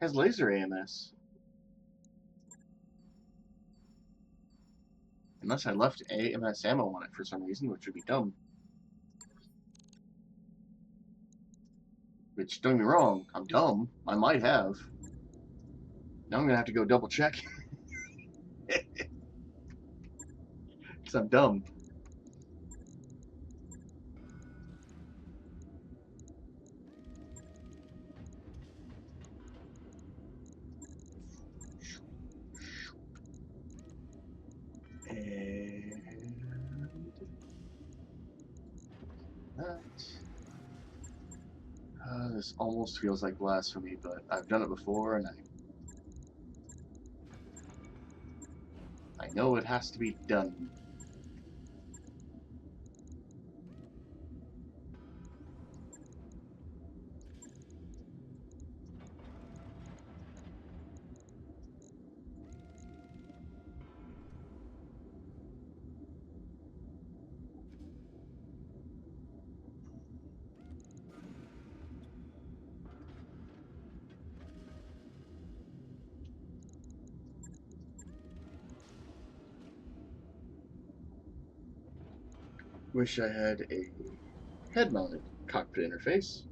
It has laser AMS. Unless I left AMS ammo on it for some reason, which would be dumb. Which, don't get me wrong, I'm dumb. I might have. Now I'm gonna have to go double check. Because I'm dumb. And that. This almost feels like blasphemy, but I've done it before, and I know it has to be done. Wish I had a head-mounted cockpit interface.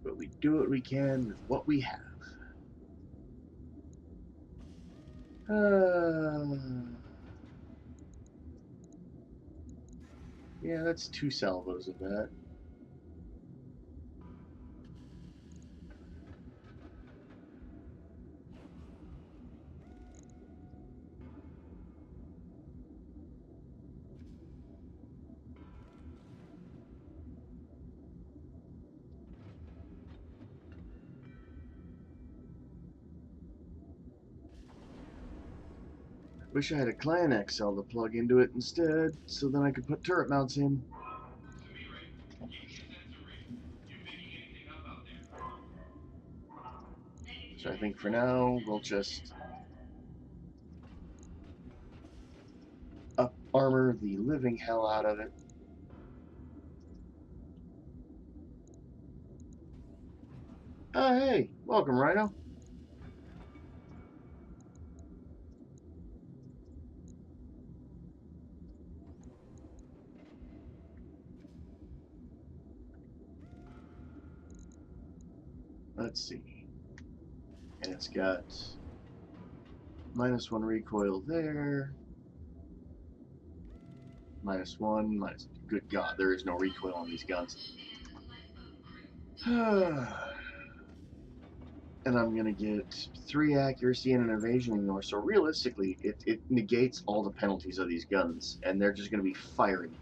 But we do what we can with what we have. Yeah, that's 2 salvos of that. Wish I had a Clan XL to plug into it instead, so then I could put turret mounts in. Samira, give me a sensor reading. You picking anything up out there? So I think for now, we'll just up armor the living hell out of it. Hey, welcome, Rhino. Let's see. And it's got -1 recoil there. -1, minus. Good God, there is no recoil on these guns. And I'm going to get 3 accuracy and an evasion ignore. So realistically, it negates all the penalties of these guns, and they're just going to be firing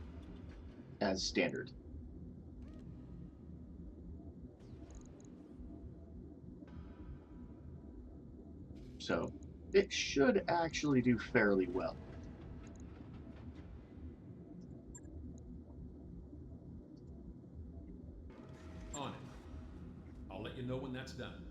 as standard. So it should actually do fairly well. On it. I'll let you know when that's done.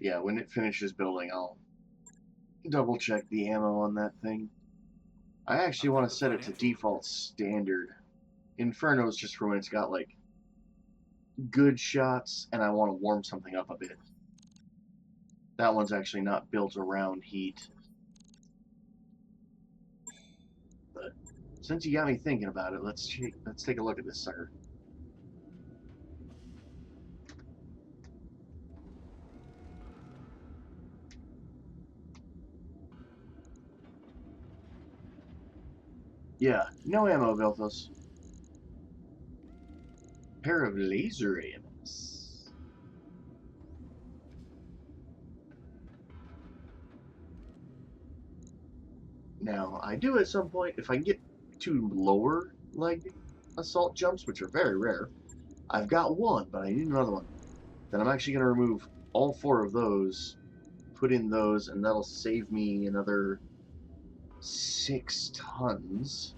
Yeah, when it finishes building, I'll double check the ammo on that thing. I actually I've want got to the set it to financial default standard. Inferno's just for when it's got like good shots and I want to warm something up a bit. That one's actually not built around heat. But since you got me thinking about it, let's take a look at this sucker. Yeah, no ammo, Velthos. Pair of laser AMS. Now, I do at some point, if I can get 2 lower leg assault jumps, which are very rare. I've got 1, but I need another one. Then I'm actually going to remove all 4 of those, put in those, and that'll save me another 6 tons.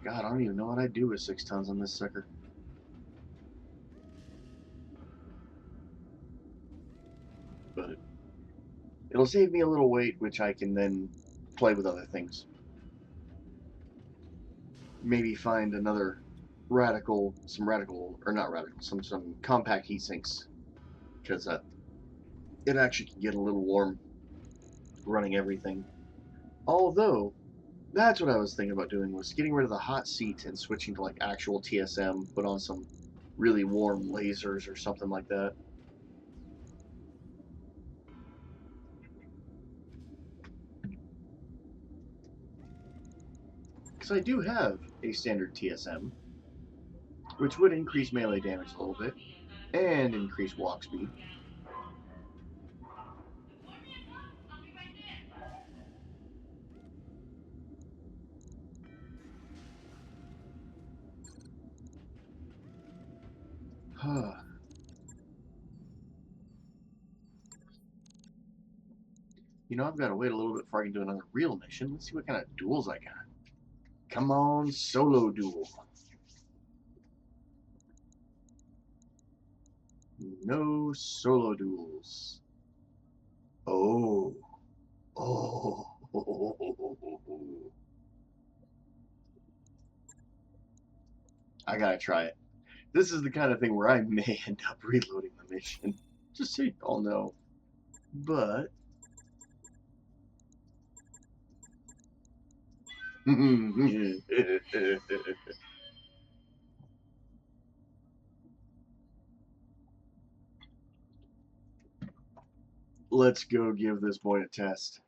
God, I don't even know what I'd do with 6 tons on this sucker. But it'll save me a little weight, which I can then play with other things. Maybe find another some compact heat sinks, because it actually can get a little warm running everything. Although, that's what I was thinking about doing, was getting rid of the hot seat and switching to like actual TSM, put on some really warm lasers or something like that. Because I do have a standard TSM, which would increase melee damage a little bit, and increase walk speed. You know, I've got to wait a little bit before I can do another real mission. Let's see what kind of duels I got. Come on, solo duel. No solo duels. Oh. Oh. I gotta try it. This is the kind of thing where I may end up reloading the mission. Just so you all know. But let's go give this boy a test.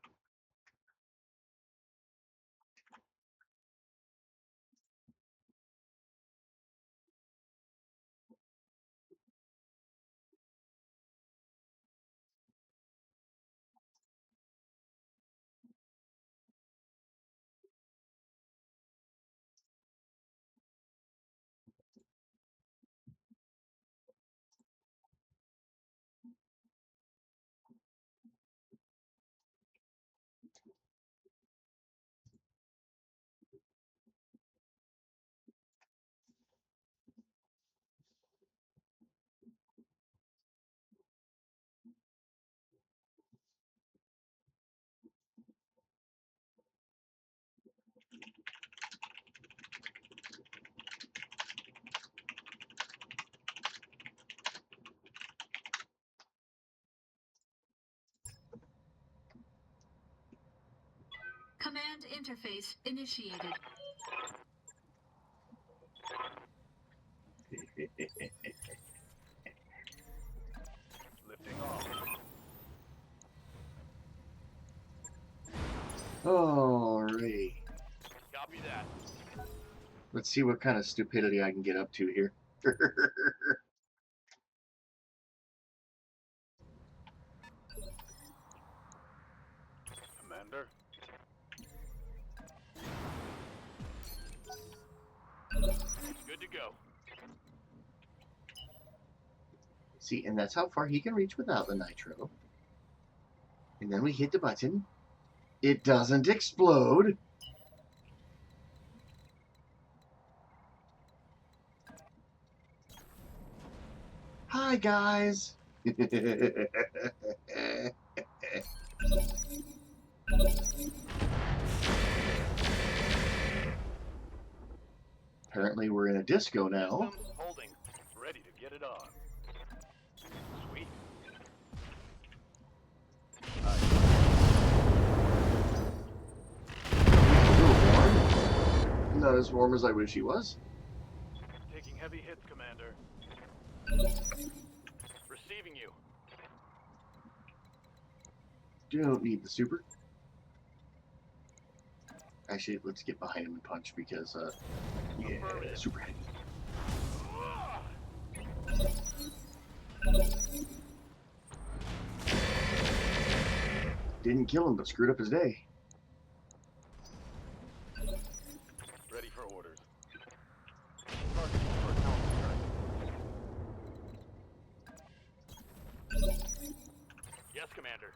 Command interface initiated. Lifting off. Alrighty. Copy that. Let's see what kind of stupidity I can get up to here. Commander. Good to go. See, and that's how far he can reach without the nitro. And then we hit the button. It doesn't explode. Hi, guys. Apparently, we're in a disco now. Systems holding. Ready to get it on. Sweet. A little warm. Not as warm as I wish he was. Taking heavy hits, Commander. Receiving you. Don't need the super. Actually, let's get behind him and punch because, yeah, super heavy. Didn't kill him, but screwed up his day. Ready for orders. Target for a counter strike. Yes, Commander.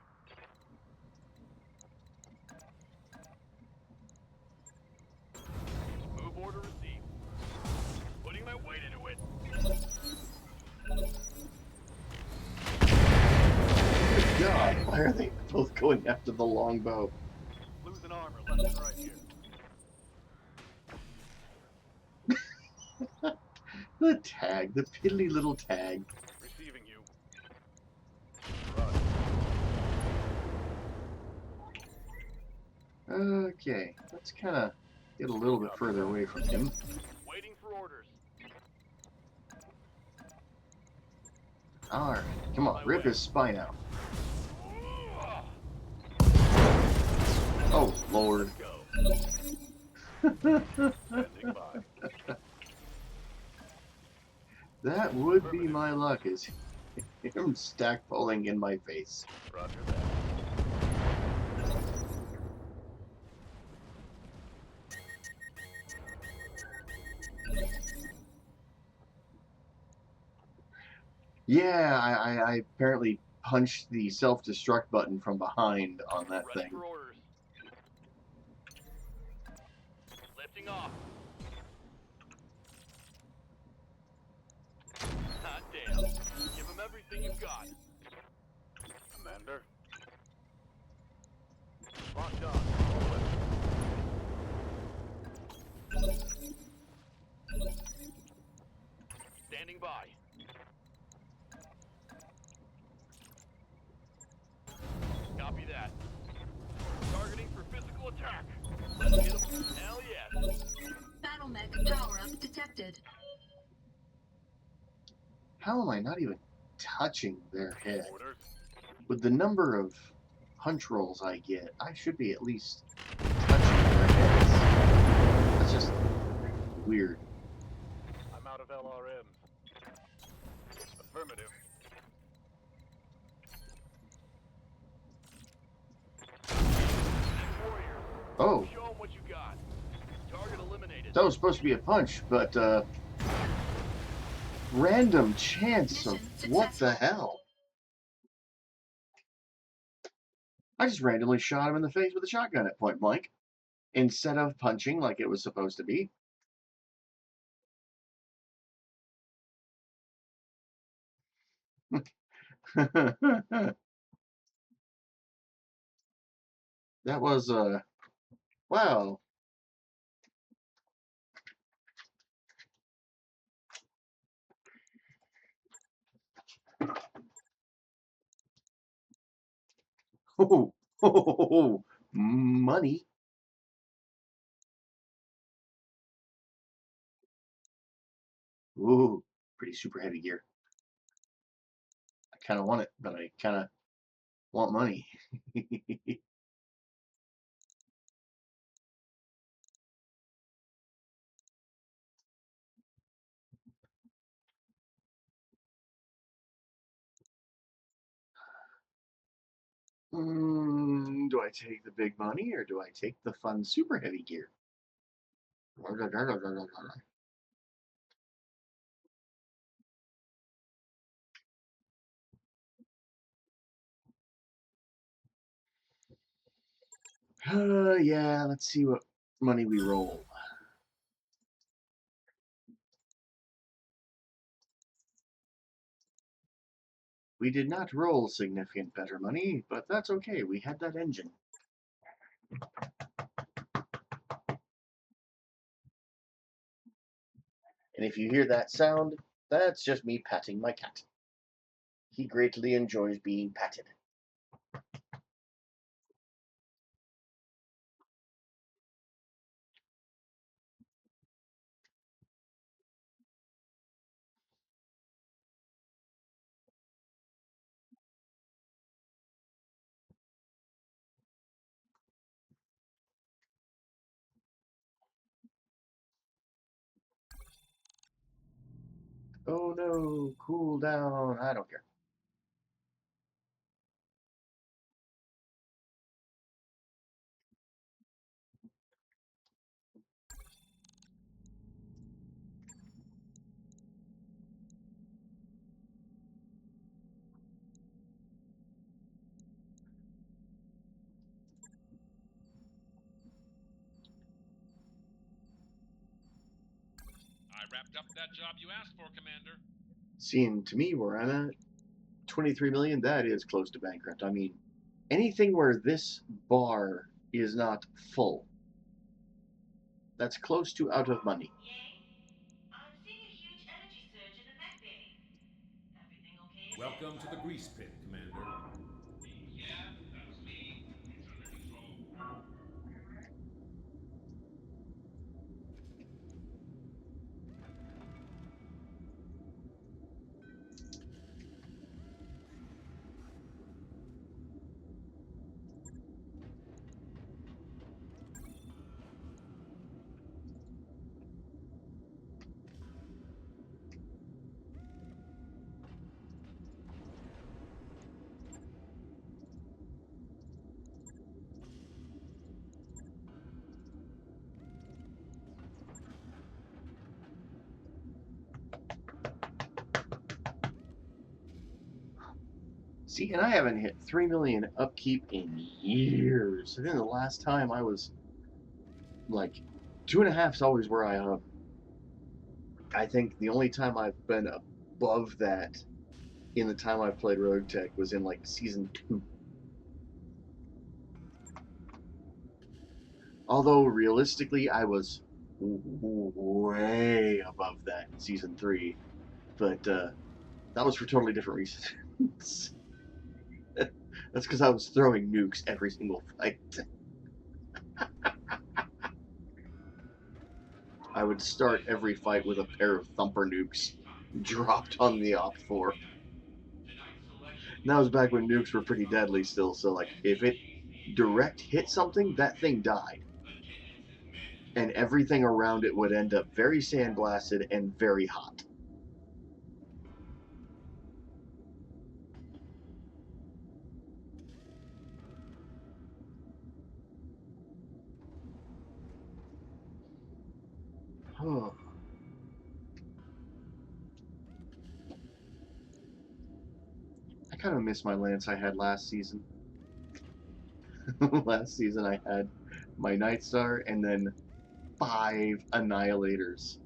Move order received. Putting my weight into it. Good God, why are they both going after the longbow? Losing armor left and right here. The tag, the piddly little tag. Receiving you. Run. Okay, let's kind of get a little bit further away from him. Waiting for orders. Alright, come on, rip his spine out. Oh, Lord. Let's go. Standing by. That would be my luck, is him stack pulling in my face. Roger that. Yeah, I apparently punched the self-destruct button from behind on that Ready thing. for orders. Lifting off. Hot damn. Give him everything you've got. Commander. Locked on. Standing by. Copy that. Targeting for physical attack. Let's get him. Hell yes. Battle mech power up detected. How am I not even touching their head? Orders. With the number of punch rolls I get, I should be at least touching their heads. That's just weird. I'm out of LRMs. Affirmative. Warrior. Oh, Show 'em what you got. Target eliminated. that was supposed to be a punch, but random chance of what the hell? I just randomly shot him in the face with a shotgun at point blank instead of punching like it was supposed to be. That was wow. Oh, money. Ooh, pretty super heavy gear. I kind of want it, but I kind of want money. Do I take the big money or do I take the fun super heavy gear? Yeah, let's see what money we roll. We did not roll significant better money, but that's okay. We had that engine. And if you hear that sound, that's just me patting my cat. He greatly enjoys being patted. Oh no, cool down. I don't care. I wrapped up that job you asked for, Commander. Seeing to me where I'm at, 23 million, that is close to bankrupt. I mean, anything where this bar is not full, that's close to out of money. Yang, I'm seeing a huge energy surge in the mech bay. Everything okay in there? Welcome to the grease pit, Commander. Yeah, that was me. It's under control. See, and I haven't hit 3 million upkeep in years. I think the last time I was like 2.5 is always where I hover. I think the only time I've been above that in the time I've played Rogue Tech was in like season 2. Although realistically, I was way above that in season 3, but that was for totally different reasons. That's because I was throwing nukes every single fight. I would start every fight with a pair of thumper nukes It's time for a dropped on the strategic op briefing 4. tonight. Tonight's selection And that is was back when nukes were strategic pretty deadly trauma. still, so like if it SPG's being tracked direct for hit something, vulnerability that thing rating. died. Attendance is And mandatory. everything around it would end up very sandblasted and very hot. Huh. I kind of miss my lance I had last season. Last season I had my Night Star and then 5 Annihilators.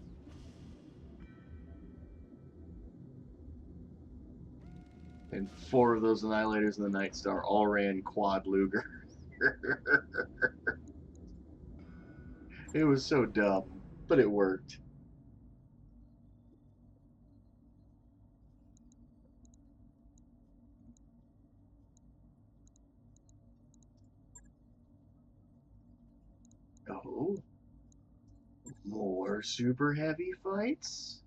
And 4 of those Annihilators and the Night Star all ran quad Luger. It was so dumb, but it worked. Oh, more super heavy fights?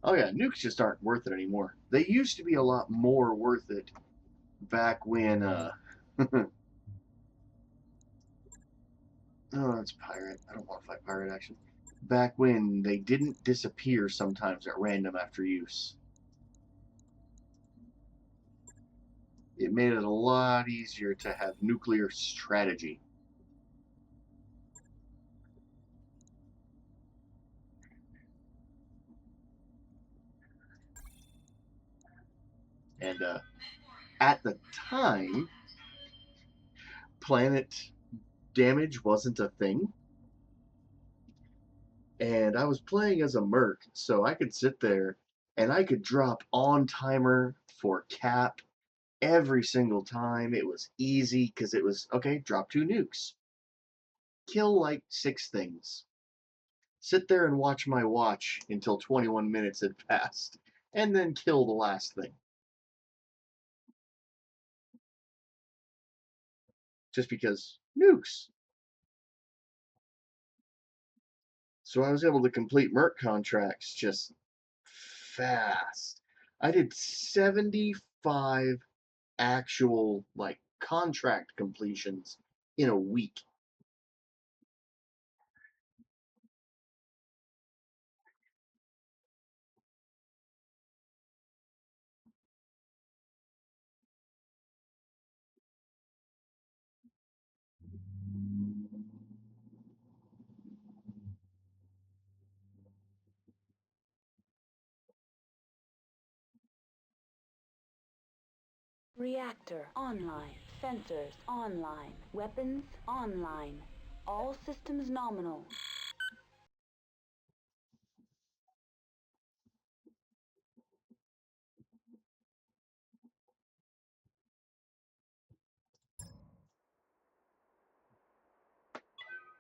Oh yeah, nukes just aren't worth it anymore. They used to be a lot more worth it back when oh, it's pirate. I don't want to fight pirate action. Back when they didn't disappear sometimes at random after use. It made it a lot easier to have nuclear strategy. And at the time, planet damage wasn't a thing. And I was playing as a merc, so I could sit there and I could drop on timer for cap every single time. It was easy because it was okay, drop 2 nukes, kill like 6 things, sit there and watch my watch until 21 minutes had passed, and then kill the last thing. Just because nukes. So I was able to complete merc contracts just fast. I did 75 actual like contract completions in a week. Reactor online. Sensors online. Weapons online. All systems nominal.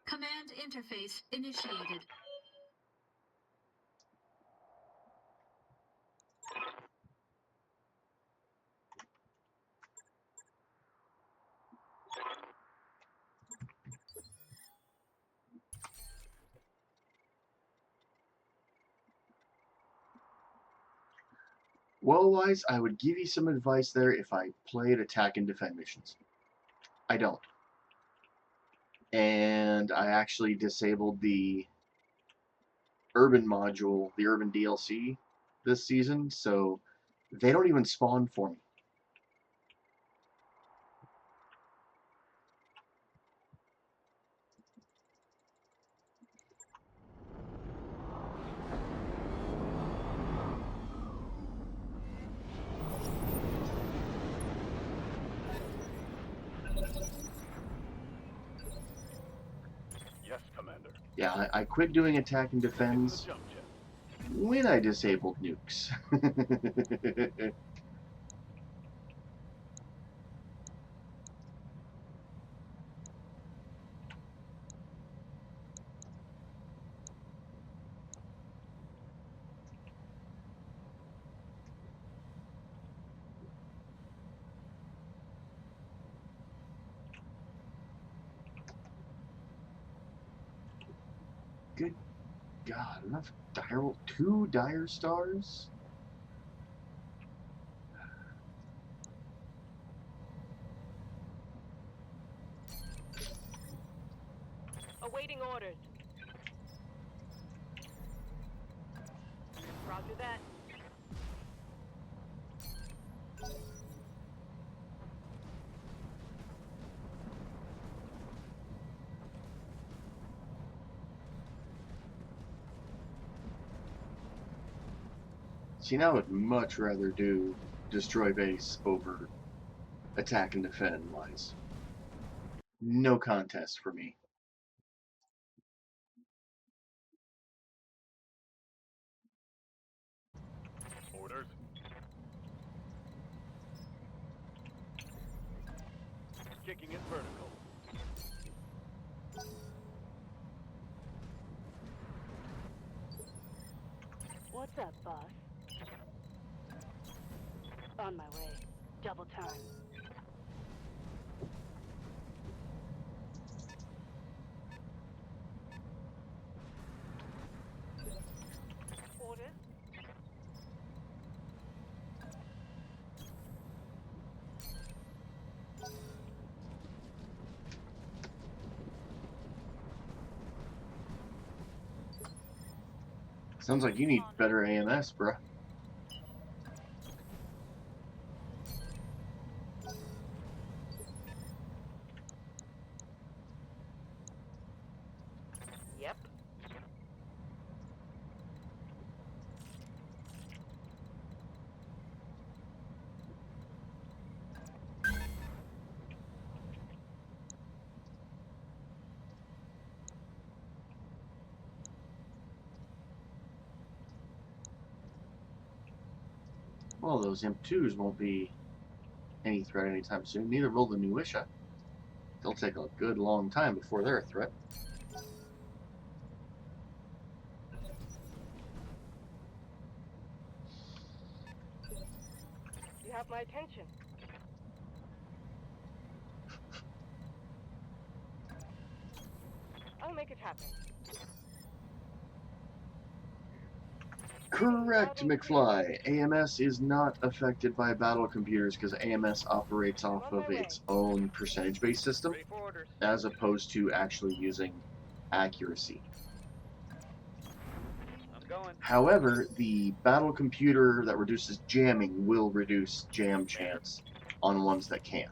Command interface initiated. Well-wise, I would give you some advice there if I played attack and defend missions. I don't. And I actually disabled the urban module, the urban DLC this season, so they don't even spawn for me. Yes, Commander. Yeah, I quit doing attack and Into the defense jump jet. when I disabled nukes. Good God, enough dire, 2 dire stars? Awaiting orders. Roger that. See, now I would much rather do destroy base over attack and defend wise. No contest for me. Orders. Kicking it vertical. What's up, boss? On my way. Double time. Orders. Sounds like you need better AMS, bruh. Yep. Well, those imp2s won't be any threat anytime soon. Neither will the Nuisha. They'll take a good long time before they're a threat. You have my attention. I'll make it happen. Correct, McFly. AMS is not affected by battle computers because AMS operates off of its own percentage-based system Ready for orders. as opposed to actually using accuracy. I'm going. However, the battle computer that reduces jamming will reduce jam chance on ones that can't.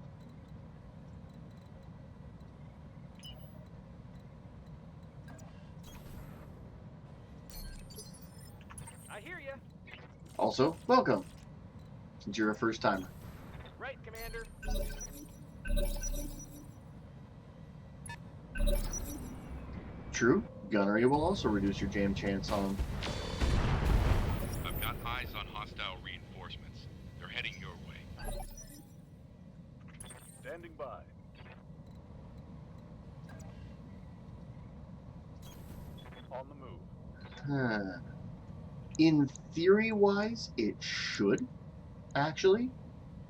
I hear you. Also, welcome, since you're a first timer. Right, Commander. True, gunnery will also reduce your jam chance on. I've got eyes on hostile reinforcements. They're heading your way. Standing by. On the move. In theory-wise, it should, actually,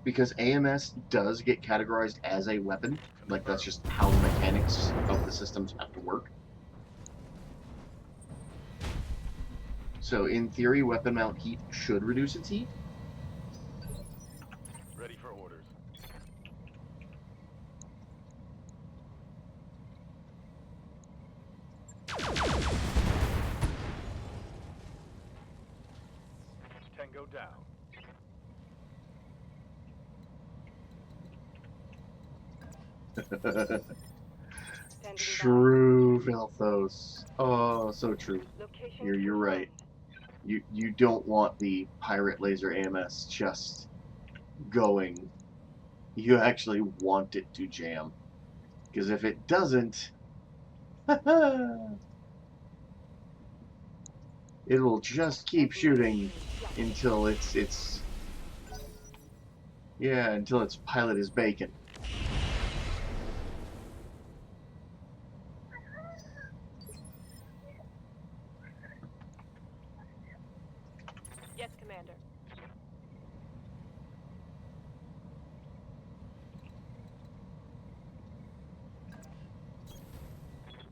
because AMS does get categorized as a weapon. Like, that's just how the mechanics of the systems have to work. So, in theory, weapon mount heat should reduce its heat. Ready for orders. Tango down. True, Velthos. Oh, so true. Location You're right. You don't want the pirate laser AMS just going. You actually want it to jam. Because if it doesn't, it will just keep shooting until its until its pilot is bacon. Yes, Commander.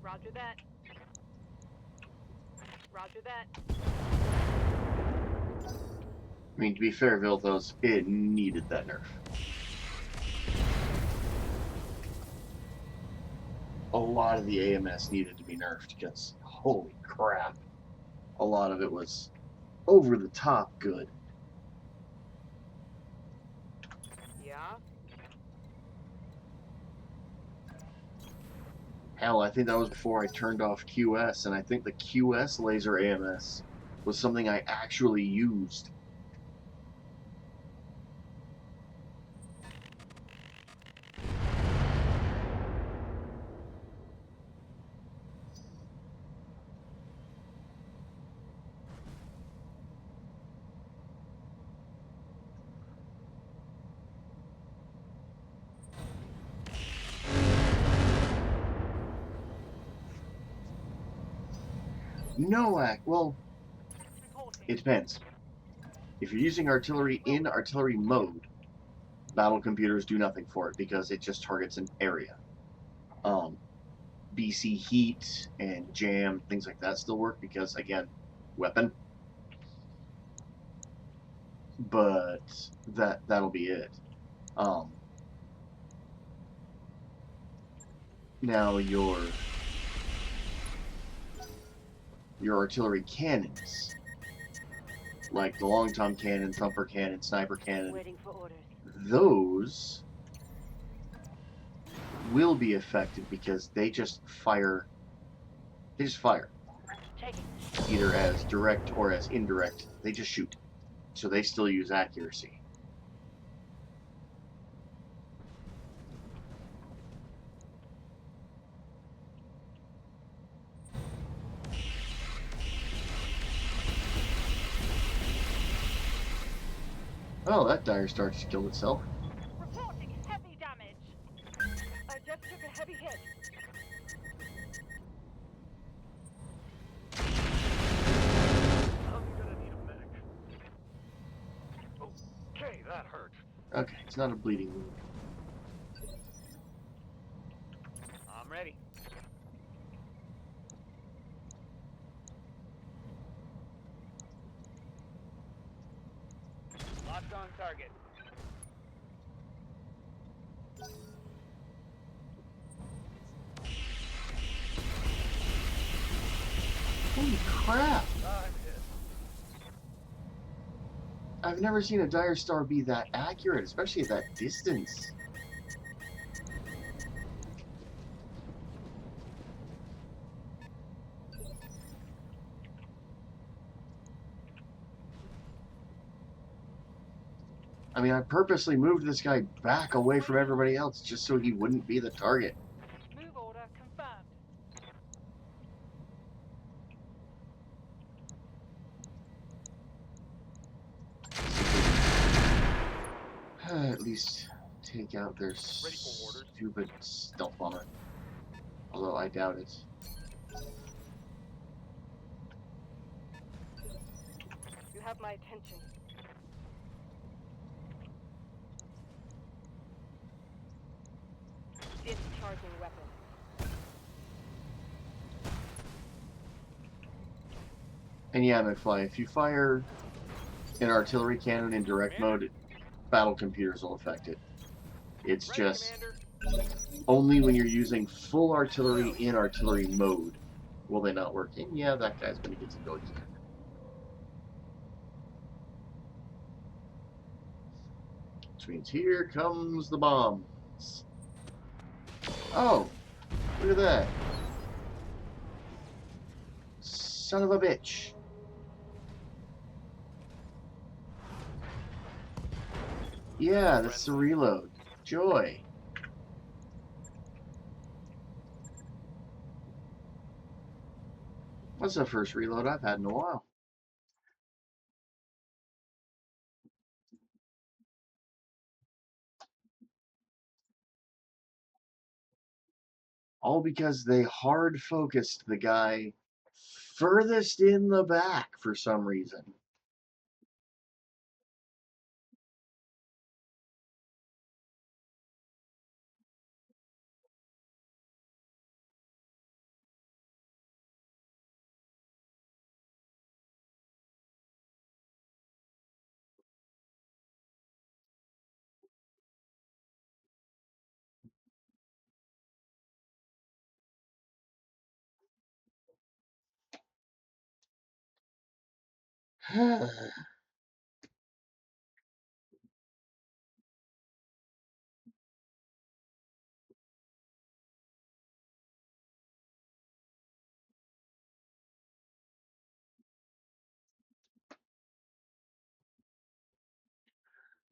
Roger that. Roger that. I mean, to be fair, Vilthos, it needed that nerf. A lot of the AMS needed to be nerfed because, holy crap, a lot of it was over the top good. Yeah? Hell, I think that was before I turned off QS, and I think the QS laser AMS was something I actually used. No, well, it depends. If you're using artillery in artillery mode, battle computers do nothing for it because it just targets an area. BC heat and jam, things like that still work because, again, weapon. But that'll be it. Now your artillery cannons, like the long tom cannon, thumper cannon, sniper cannon, Waiting for orders. those will be affected because they just fire. They just fire, Taking. either as direct or as indirect. They just shoot, so they still use accuracy. Oh, that dire star just killed itself. Reporting heavy damage. I just took a heavy hit. I'm gonna need a medic. Okay, that hurt. Okay, it's not a bleeding wound. I'm ready. Locked on target. Holy crap! I'm hit. I've never seen a dire star be that accurate, especially at that distance. I mean, I purposely moved this guy back away from everybody else just so he wouldn't be the target. Move order confirmed. At least take out their Ready for orders. stupid stealth bomber. Although I doubt it. You have my attention. Discharging weapon. And yeah, McFly, if you fire an artillery cannon in direct mode, battle computers will affect it. It's Ready, just Commander. only when you're using full artillery in artillery mode will they not work. And yeah, that guy's gonna get to go here. Which means here comes the bombs. Oh, look at that. Son of a bitch. Yeah, that's the reload. Joy. What's the first reload I've had in a while? All because they hard focused the guy furthest in the back for some reason.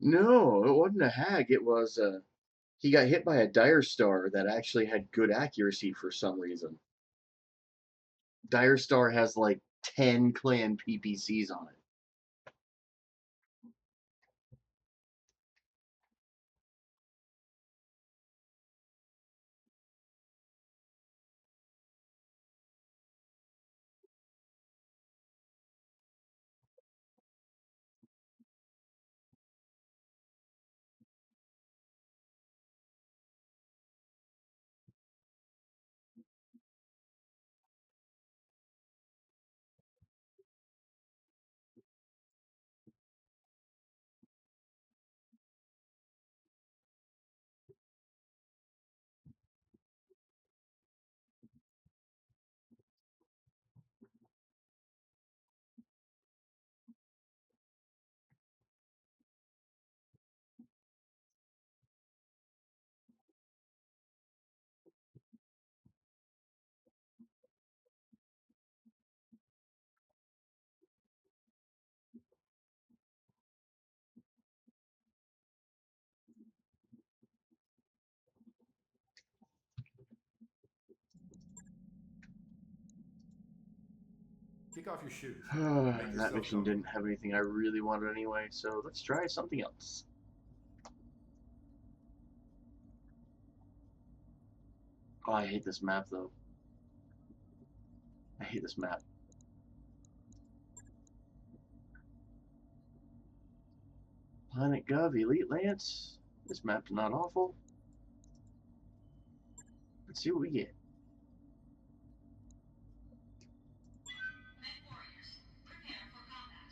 No, it wasn't a hag. It was he got hit by a dire star that actually had good accuracy for some reason. Dire star has like 10 clan PPCs on it. Take off your shoes. That Make yourself mission comfortable. didn't have anything I really wanted anyway, so let's try something else. Oh, I hate this map, though. I hate this map. Planet Gov, Elite Lance. This map's not awful. Let's see what we get. Mech warriors, prepare for combat.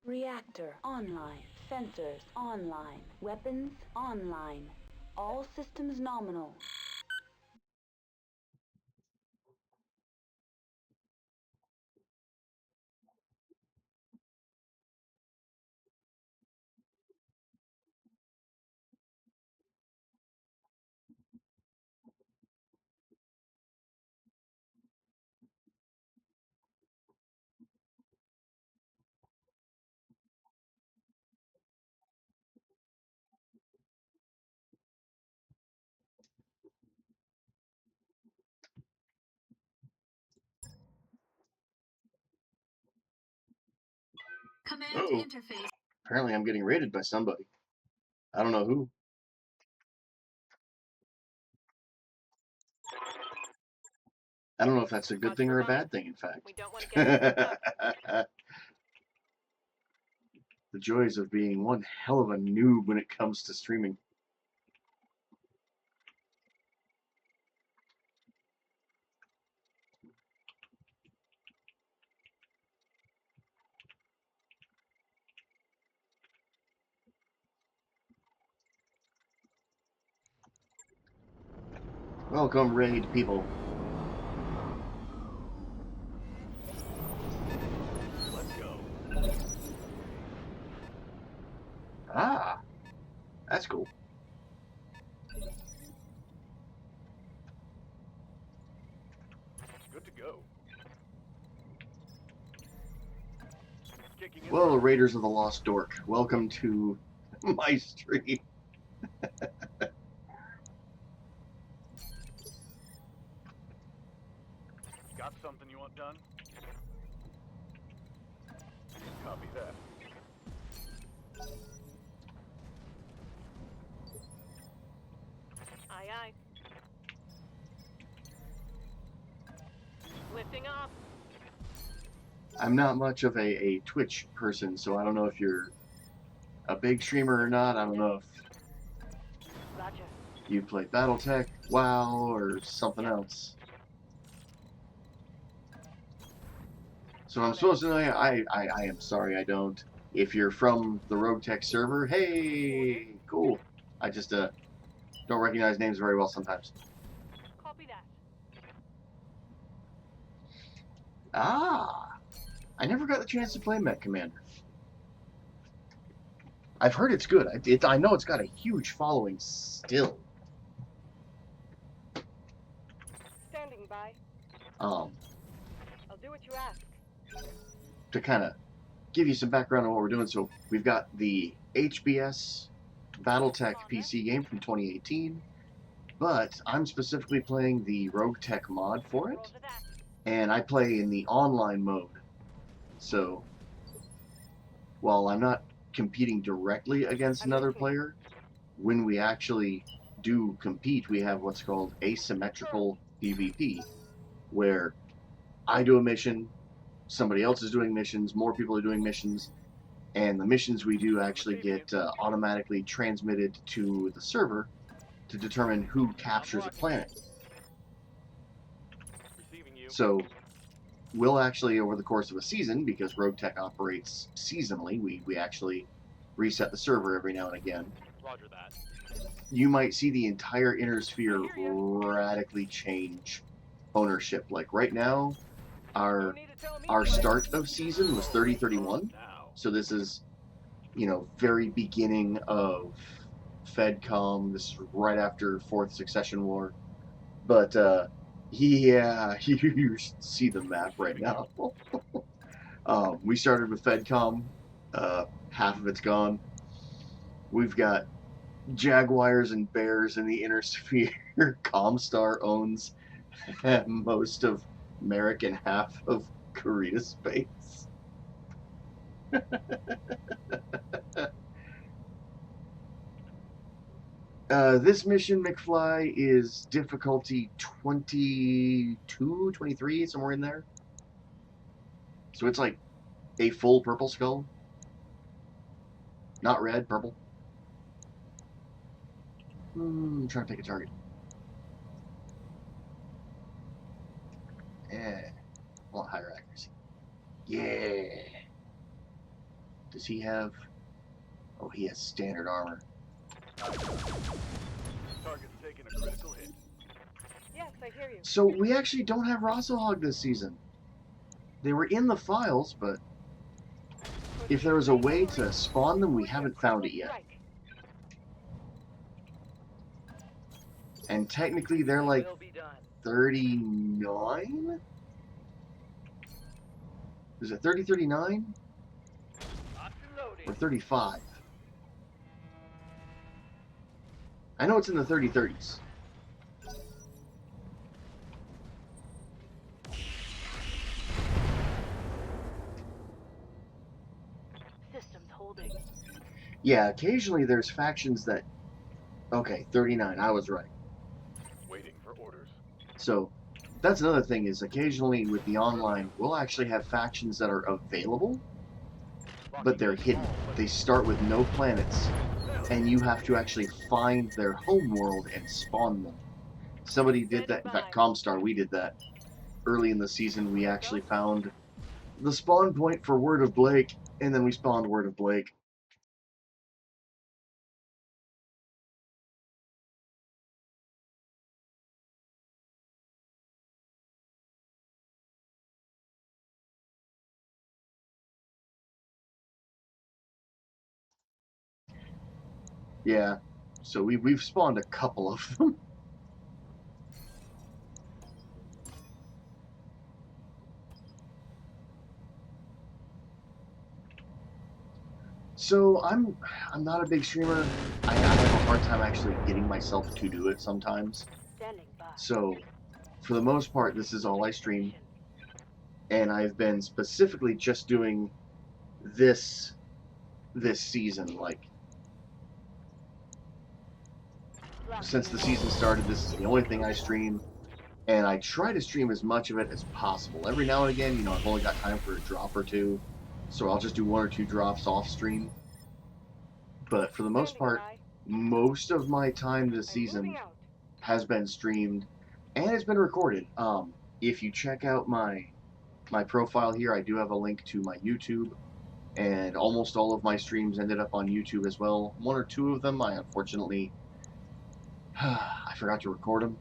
Reactor online. Sensors online. Weapons online. All systems nominal. Command Uh-oh. interface. Apparently I'm getting raided by somebody. I don't know who. I don't know if that's a good Watch thing for or a bombs. bad thing, in fact. We don't want to get mixed up. The joys of being one hell of a noob when it comes to streaming. Welcome, raid people. Let's go. Ah, that's cool. Good to go. Kicking in Well, there. Raiders of the Lost Dork, welcome to my stream. Got something you want done? Copy that. Aye, aye. Lifting off. I'm not much of a Twitch person, so I don't know if you're a big streamer or not. I don't know if Roger. you play BattleTech, WoW, or something else. So I'm supposed to know. I am sorry, I don't. If you're from the Rogue Tech server, hey, cool. I just don't recognize names very well sometimes. Copy that. Ah, I never got the chance to play Mech Commander. I've heard it's good. I know it's got a huge following still. Standing by. Um, I'll do what you ask. to kind of give you some background on what we're doing. So we've got the HBS BattleTech PC game from 2018, but I'm specifically playing the Rogue Tech mod for it, Roger that. and I play in the online mode. So, while I'm not competing directly against I'm another listening. player, when we actually do compete, we have what's called asymmetrical PvP, where I do a mission, somebody else is doing missions, more people are doing missions, and the missions we do actually get automatically transmitted to the server to determine who captures a planet. Receiving you. So we'll actually, over the course of a season, because Rogue Tech operates seasonally, we actually reset the server every now and again. Roger that. You might see the entire inner sphere radically change ownership. Like right now, our start of season was 3031. So this is, very beginning of FedCom. This is right after Fourth Succession War. But yeah, you should see the map right now. We started with FedCom. Half of it's gone. We've got jaguars and bears in the inner sphere. Comstar owns most of Merrick and half of Karita space. This mission, McFly, is difficulty 22, 23, somewhere in there. So it's like a full purple skull. Not red, purple. I'm trying to pick a target. Yeah. I want higher accuracy. Yeah. Does he have... Oh, he has standard armor. Target's taking a critical hit. Yes, I hear you. So we actually don't have Rosahog this season. They were in the files, but if there was a way to spawn them, we haven't found it yet. And technically they're like 39? Is it 3039? Or 35? I know it's in the 3030s. Systems holding. Yeah, occasionally there's factions that... Okay, 39, I was right. Waiting for orders. So, that's another thing, is occasionally with the online, we'll actually have factions that are available, but they're hidden. They start with no planets, and you have to actually find their home world and spawn them. Somebody did that, in fact, Comstar, we did that. Early in the season, we actually found the spawn point for Word of Blake, and then we spawned Word of Blake. Yeah, so we've spawned a couple of them. So I'm not a big streamer. I have a hard time actually getting myself to do it sometimes. Standing by. So for the most part, this is all I stream, and I've been specifically just doing this season. Like since the season started, this is the only thing I stream, and I try to stream as much of it as possible. Every now and again, I've only got time for a drop or two, so I'll just do 1 or 2 drops off stream. But for the most part, most of my time this season has been streamed, and it's been recorded. If you check out my profile here, I do have a link to my YouTube, and almost all of my streams ended up on YouTube as well. 1 or 2 of them, I unfortunately, I forgot to record them,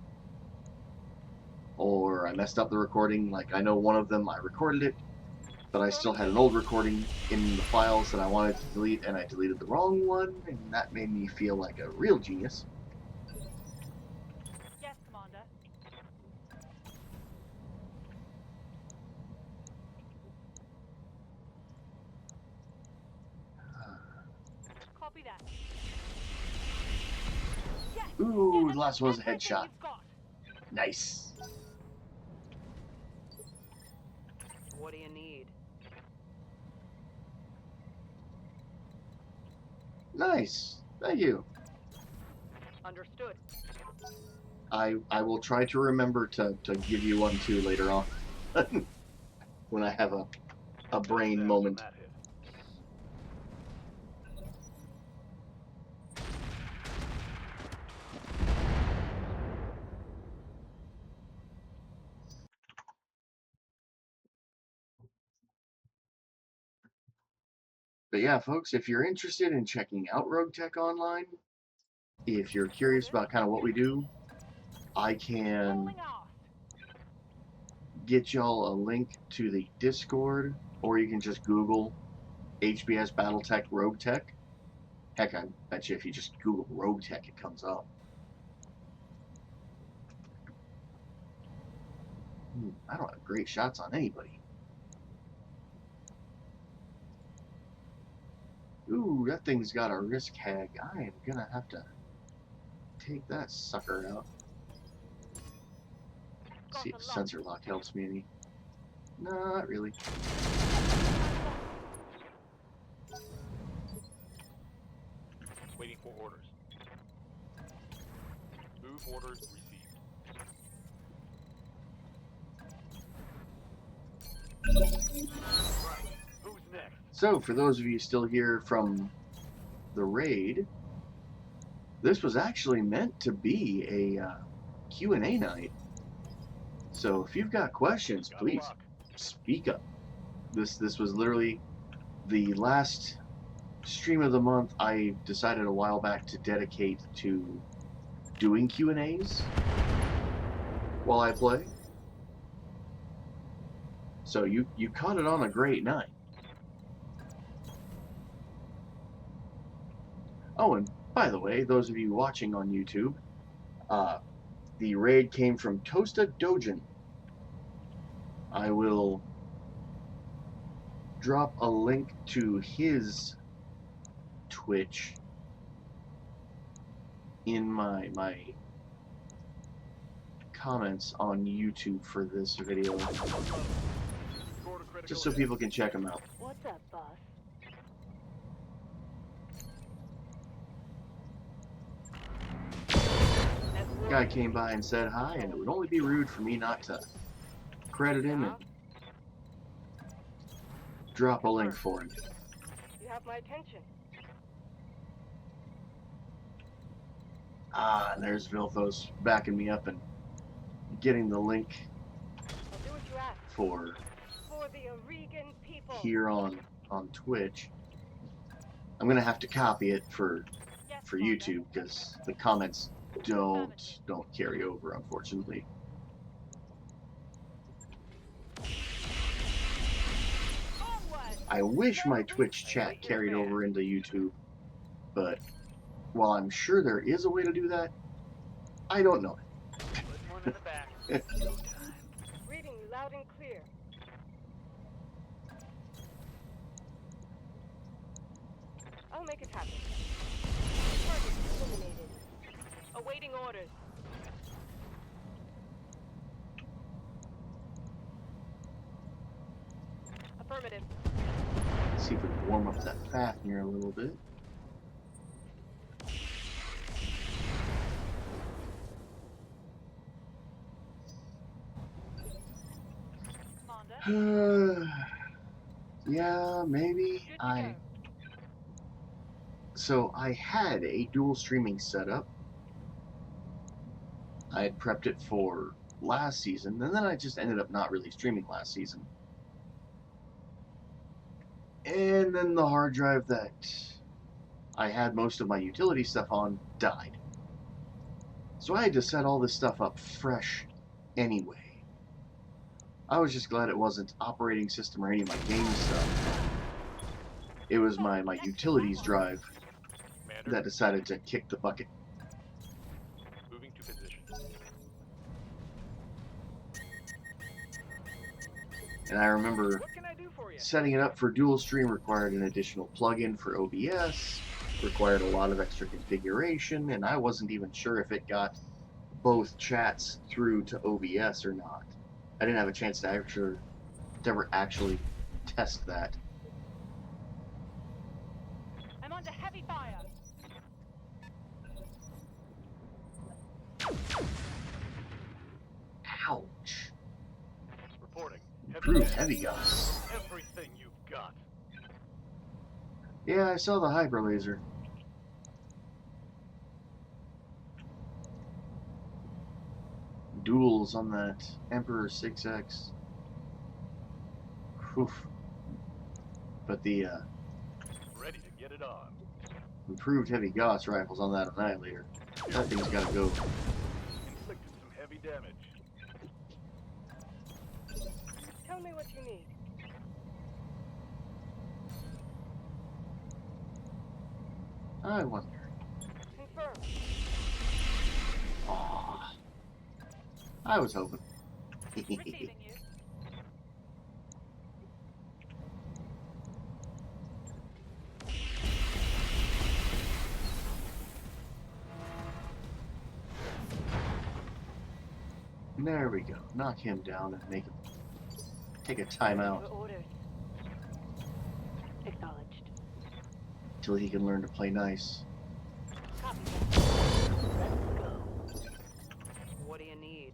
or I messed up the recording. Like, I know one of them, I recorded it, but I still had an old recording in the files that I wanted to delete, and I deleted the wrong one, and that made me feel like a real genius. Yes, Commander. that. Yes. Ooh, Get the last one was a everything headshot. you've got. Nice. What do you need? Nice. Thank you. Understood. I will try to remember to give you one too later on. When I have a brain Down moment. from that hit. But yeah, folks, if you're interested in checking out Rogue Tech Online, if you're curious about kind of what we do, I can Rolling off. get y'all a link to the Discord, or you can just Google HBS Battletech Rogue Tech. Heck, I bet you if you just Google Rogue Tech, it comes up. I don't have great shots on anybody. Ooh, that thing's got a risk hag. I am gonna have to take that sucker out. Got See if a the lock. sensor lock helps me any. Not really. Waiting for orders. Move orders received. Right. Who's next? So, for those of you still here from the raid, this was actually meant to be a Q&A night. So, if you've got questions, Got a please lock. speak up. This was literally the last stream of the month I decided a while back to dedicate to doing Q&As while I play. So you caught it on a great night. Oh, and by the way, those of you watching on YouTube, the raid came from TostaDojen. I will drop a link to his Twitch in my comments on YouTube for this video, Scored a critical just so hit. people can check him out. What's up, boss? Guy came by and said hi, and it would only be rude for me not to credit him and drop a link for him. You have my attention. Ah, and there's Vilthos backing me up and getting the link I'll do what you ask. for For the Oregon people. here on Twitch. I'm gonna have to copy it for Yes, YouTube because the comments don't carry over, unfortunately. Onward. I wish my Twitch chat carried over into YouTube, but while I'm sure there is a way to do that, I don't know it. Put one in the back. Reading you loud and clear. I'll make it happen. Target eliminated. Awaiting orders. Affirmative. Let's see if we can warm up that Fafnir a little bit. Commander. Yeah, maybe. Good to go. So I had a dual streaming setup. I had prepped it for last season, and then I just ended up not really streaming last season. And then the hard drive that I had most of my utility stuff on died. So I had to set all this stuff up fresh anyway. I was just glad it wasn't operating system or any of my game stuff. It was my utilities drive Commander, that decided to kick the bucket. moving to position. And I remember What can I do for you? setting it up for dual stream required an additional plugin for OBS, required a lot of extra configuration, and I wasn't even sure if it got both chats through to OBS or not. I didn't have a chance to ever actually test that. I'm under heavy fire. Ouch. Reporting. Improved heavy guns. Everything you've got. Yeah, I saw the hyper laser. Duels on that Emperor 6X. Oof. But the Ready to get it on. improved heavy Gauss rifles on that Annihilator, that thing's gotta go. Inflicted some heavy damage. Tell me what you need. I wonder. Confirm. Aww. I was hoping. Receiving you. There we go. Knock him down and make him take a timeout For orders. Acknowledged. till he can learn to play nice. Copy that. Let's go. What do you need?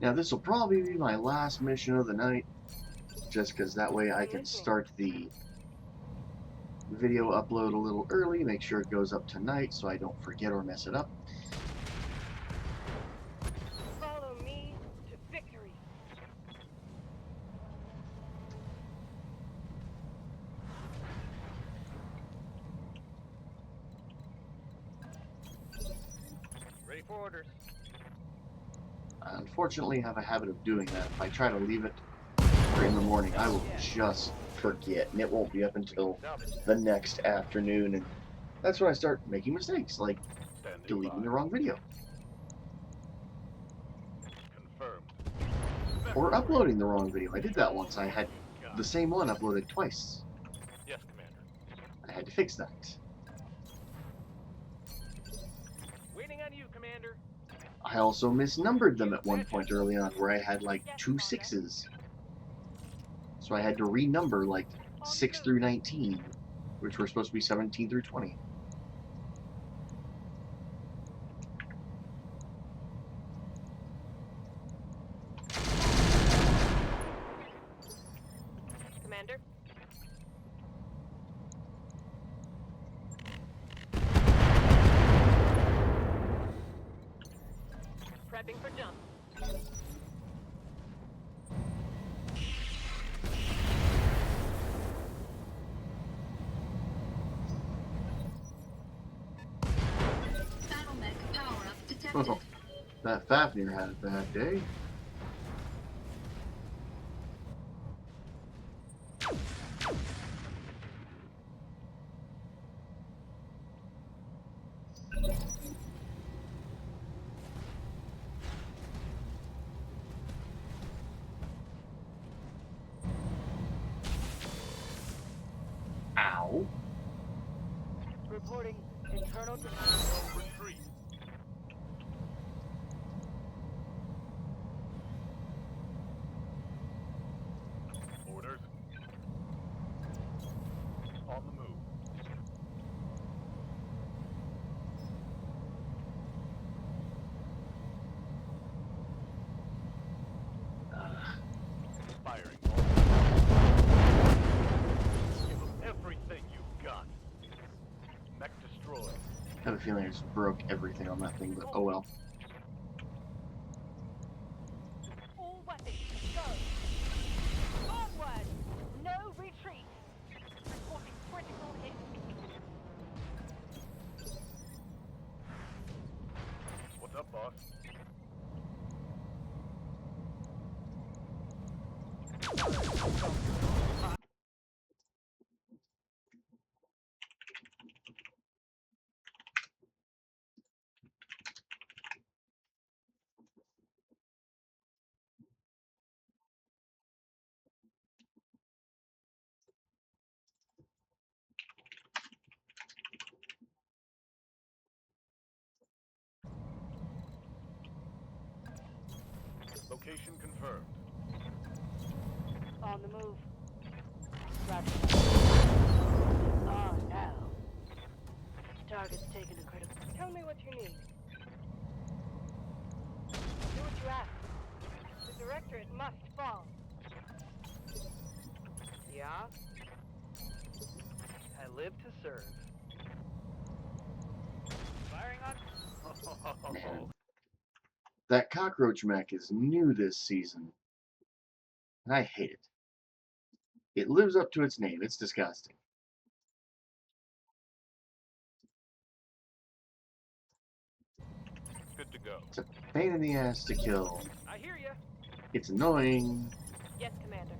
Now this will probably be my last mission of the night, just because that way I can start the video upload a little early, make sure it goes up tonight so I don't forget or mess it up. Follow me to victory. Ready for orders. I unfortunately have a habit of doing that. If I try to leave it for in the morning, I will just forget, and it won't be up until the next afternoon, and that's when I start making mistakes, like Standing deleting by. the wrong video, Confirmed. or uploading the wrong video. I did that once. I had the same one uploaded twice. Yes, Commander. I had to fix that. Waiting on you, Commander. I also misnumbered them at one point early on, where I had like 2 6s. So I had to renumber like 6 through 19, which were supposed to be 17 through 20. Commander? Prepping for jump. Battle mech power-up detected. Oh, that Fafnir had a bad day. Ow. Reporting internal to No retreat. Orders. On the move. Firing. Give them everything you've got. Mech destroyed. I have a feeling I just broke everything on that thing, but oh well. All weapons, go. Onward. No retreat. Reporting critical hit. What's up, boss? Location confirmed. On the move. Roger. On now. Target's taking a critical. Tell me what you need. I'll do what you ask. The directorate must fall. Yeah? I live to serve. Firing on. Man. That cockroach mech is new this season. And I hate it. It lives up to its name. It's disgusting. Good to go. It's a pain in the ass to kill. I hear ya. It's annoying. Yes, Commander.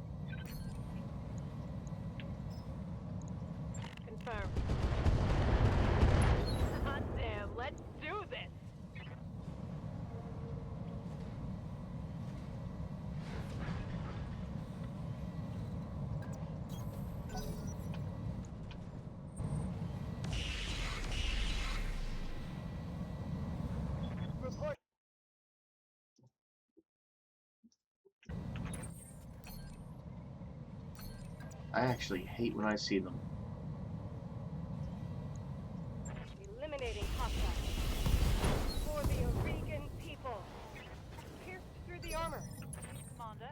Confirmed. Hot damn, let's do this. Report. I actually hate when I see them. Eliminating hostiles. For the Oregon people. Pierced through the armor. Commander.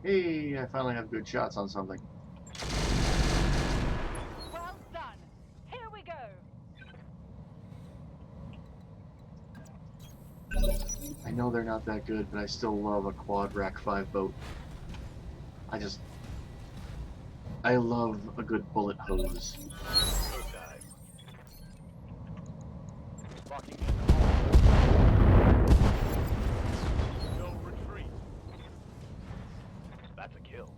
Hey, I finally have good shots on something. Well done. Here we go. I know they're not that good, but I still love a quad rack 5 boat. I love a good bullet hose. Go time. Locking in. No retreat. That's a kill.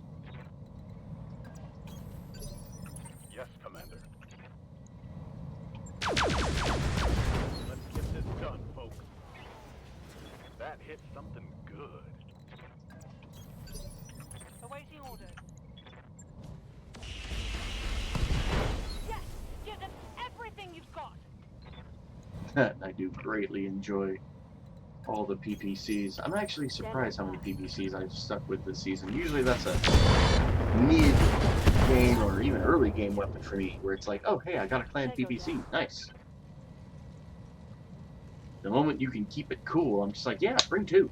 Yes, Commander. Let's get this done, folks. That hit something good. Awaiting orders. Yes! Give them everything you've got! And I do greatly enjoy all the PPCs. I'm actually surprised how many PPCs I've stuck with this season. Usually that's a mid-game or even early game weapon for me, where it's like, oh, hey, I got a clan PPC. Nice. The moment you can keep it cool, I'm just like, yeah, bring 2.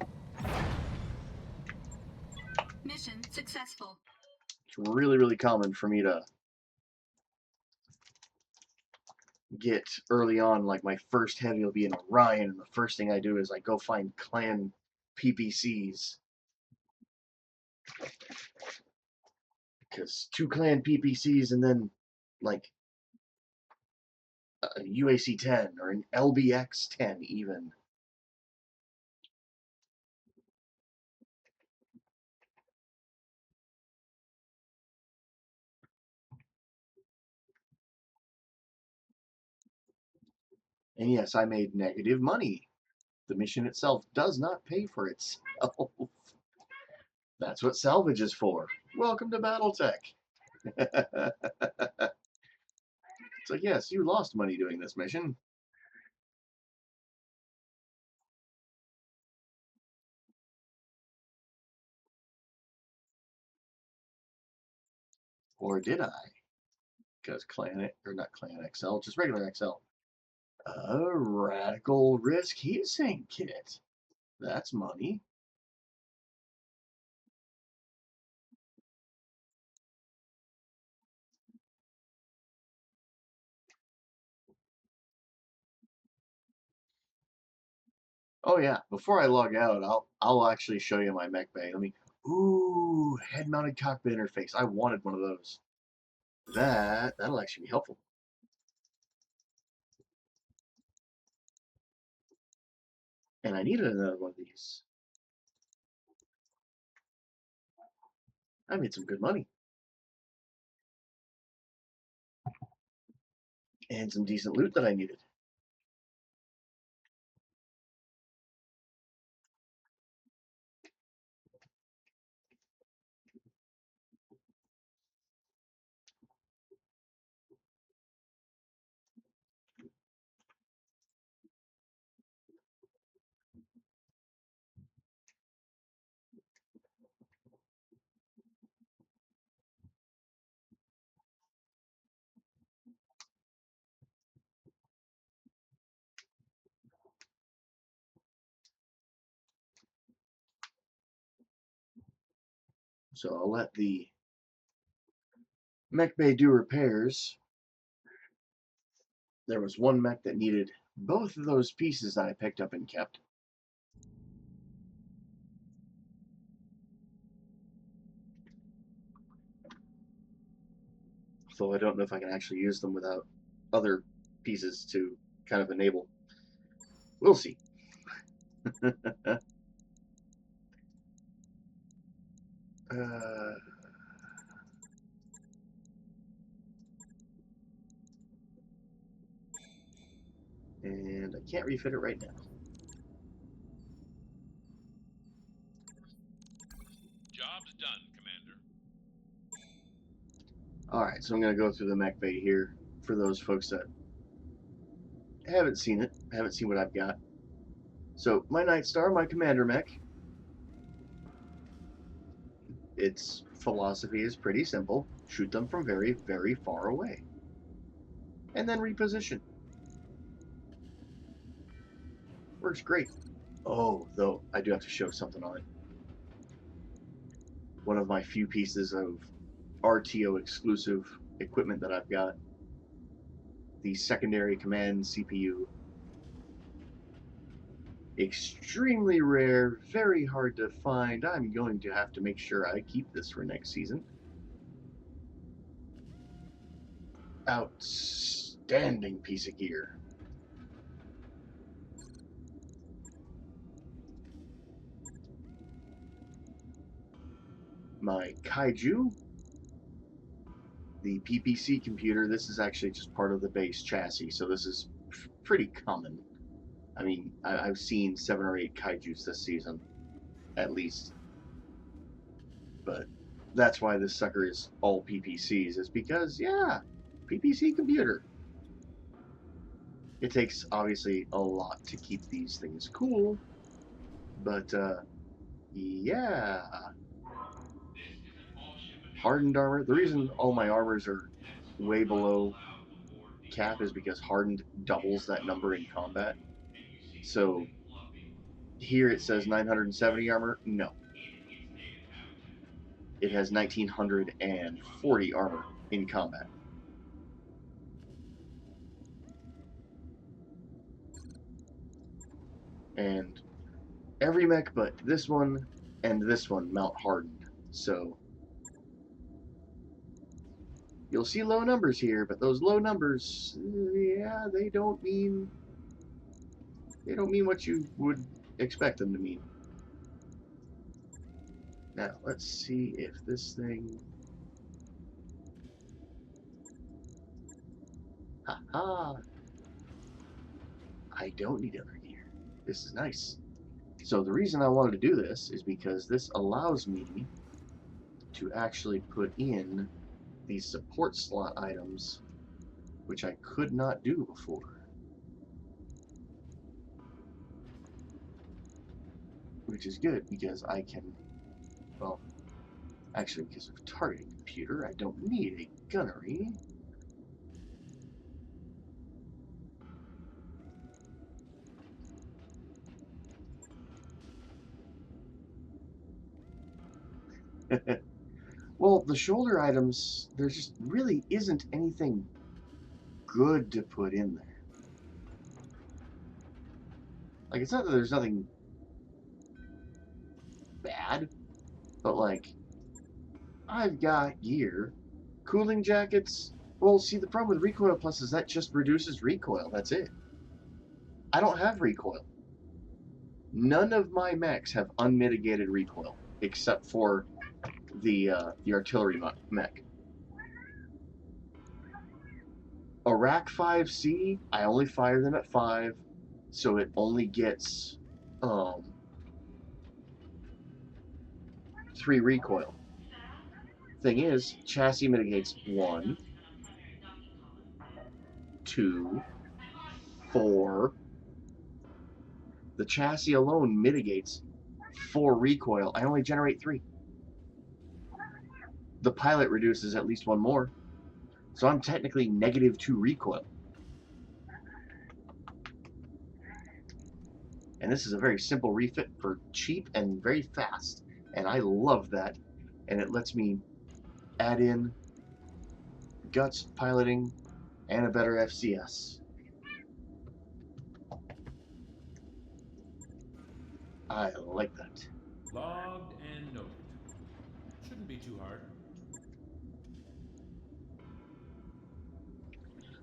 Mission successful. It's really, really common for me to get early on, like my first heavy will be an Orion, and the first thing I do is I go find clan PPCs. Because 2 clan PPCs and then, like, a UAC 10 or an LBX 10 even. And yes, I made negative money. The mission itself does not pay for itself. That's what salvage is for. Welcome to Battletech. It's like, yes, you lost money doing this mission. Or did I? Because Clan, or not Clan XL, just regular XL. A radical risk heatsink kit. That's money. Oh yeah, before I log out, I'll actually show you my mech bay. Ooh, head-mounted cockpit interface. I wanted one of those. That'll actually be helpful. And I needed another one of these. I made some good money. And some decent loot that I needed. So I'll let the mech bay do repairs. There was one mech that needed both of those pieces I picked up and kept. So I don't know if I can actually use them without other pieces to kind of enable. We'll see. And I can't refit it right now. Job's done, Commander. Alright, so I'm going to go through the mech bay here for those folks that haven't seen it, haven't seen what I've got. So, my Night Star, my commander mech, its philosophy is pretty simple. Shoot them from very, very far away. And then reposition. Works great. Oh, though, I do have to show something on it. One of my few pieces of RTO exclusive equipment that I've got. The secondary command CPU. Extremely rare, very hard to find. I'm going to have to make sure I keep this for next season. Outstanding piece of gear. My Kaiju, the PPC computer, this is actually just part of the base chassis, so this is pretty common. I mean, I've seen 7 or 8 Kaijus this season, at least. But that's why this sucker is all PPCs, is because, yeah, PPC computer. It takes, obviously, a lot to keep these things cool, but, yeah. Hardened armor. The reason all my armors are way below cap is because hardened doubles that number in combat. So here it says 970 armor. No. It has 1940 armor in combat. And every mech but this one and this one mount hardened. So you'll see low numbers here, but those low numbers, yeah, they don't mean what you would expect them to mean. Now, let's see if this thing... Haha! I don't need other gear. This is nice. So the reason I wanted to do this is because this allows me to actually put in these support slot items, which I could not do before. Which is good, because I can, well, actually because of targeting computer, I don't need a gunnery. Well, the shoulder items, there just really isn't anything good to put in there. Like, it's not that there's nothing bad, but like, I've got gear. Cooling jackets, well, see, the problem with recoil plus is that just reduces recoil, that's it. I don't have recoil. None of my mechs have unmitigated recoil, except for the artillery mech. A Rack 5C, I only fire them at 5, so it only gets 3 recoil. Thing is, chassis mitigates 1, 2, 4. The chassis alone mitigates 4 recoil. I only generate 3. The pilot reduces at least 1 more. So I'm technically -2 recoil. And this is a very simple refit for cheap and very fast. And I love that. and it lets me add in guts, piloting, and a better FCS. I like that. Logged and noted. Shouldn't be too hard.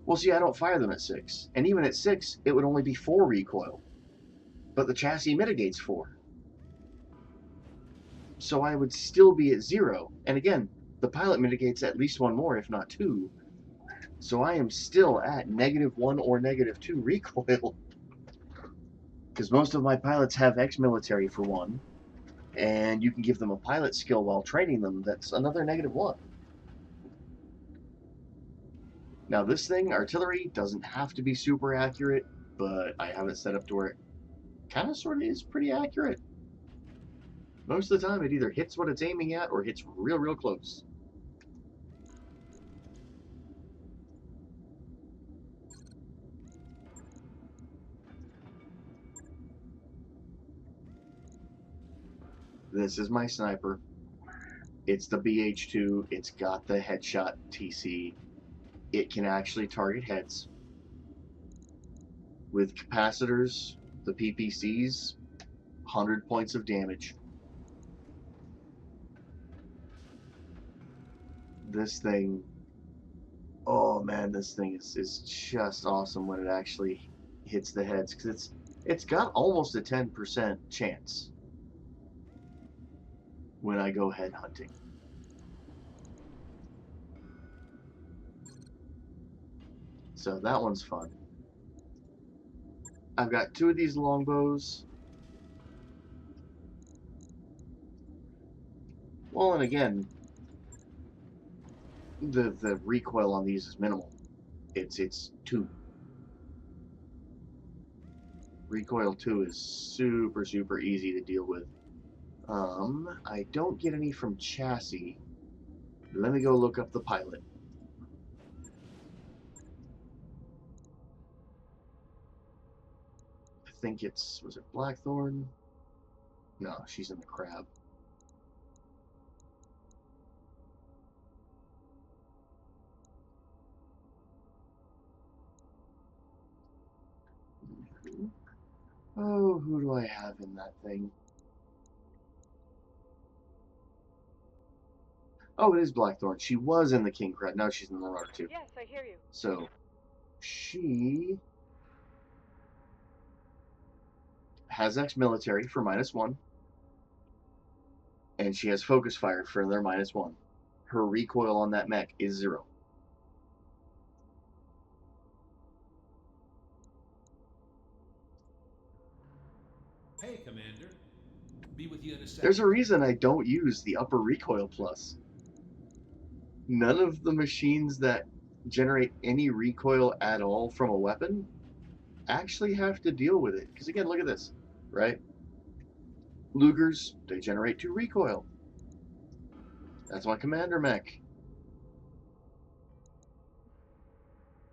Well, see, I don't fire them at 6. And even at 6, it would only be 4 recoil. But the chassis mitigates 4. So I would still be at 0. And again, the pilot mitigates at least 1 more, if not 2. So I am still at -1 or -2 recoil. Because most of my pilots have ex-military for 1. And you can give them a pilot skill while training them. That's another -1. Now this thing, artillery, doesn't have to be super accurate, but I have it set up to where it kind of sort of is pretty accurate. Most of the time it either hits what it's aiming at or hits real close. This is my sniper. It's the BH2. It's got the headshot TC. It can actually target heads. With capacitors, the PPCs, 100 points of damage. This thing, oh man, this thing is just awesome when it actually hits the heads, because it's got almost a 10% chance when I go head hunting. So that one's fun. I've got 2 of these longbows. Well, and again, the recoil on these is minimal. It's 2. Recoil 2 is super easy to deal with. I don't get any from chassis. Let me go look up the pilot. I think was it Blackthorn? No, she's in the crab. Oh, who do I have in that thing? Oh, it is Blackthorn. She was in the King Crab. Now she's in the Marauder too. Yes, I hear you. So, she has ex-military for -1. And she has focus fire for their -1. Her recoil on that mech is 0. Hey, Commander. Be with you in a second. There's a reason I don't use the upper recoil plus. None of the machines that generate any recoil at all from a weapon actually have to deal with it. Because again, look at this, right? Lugers, they generate 2 recoil. That's my commander mech.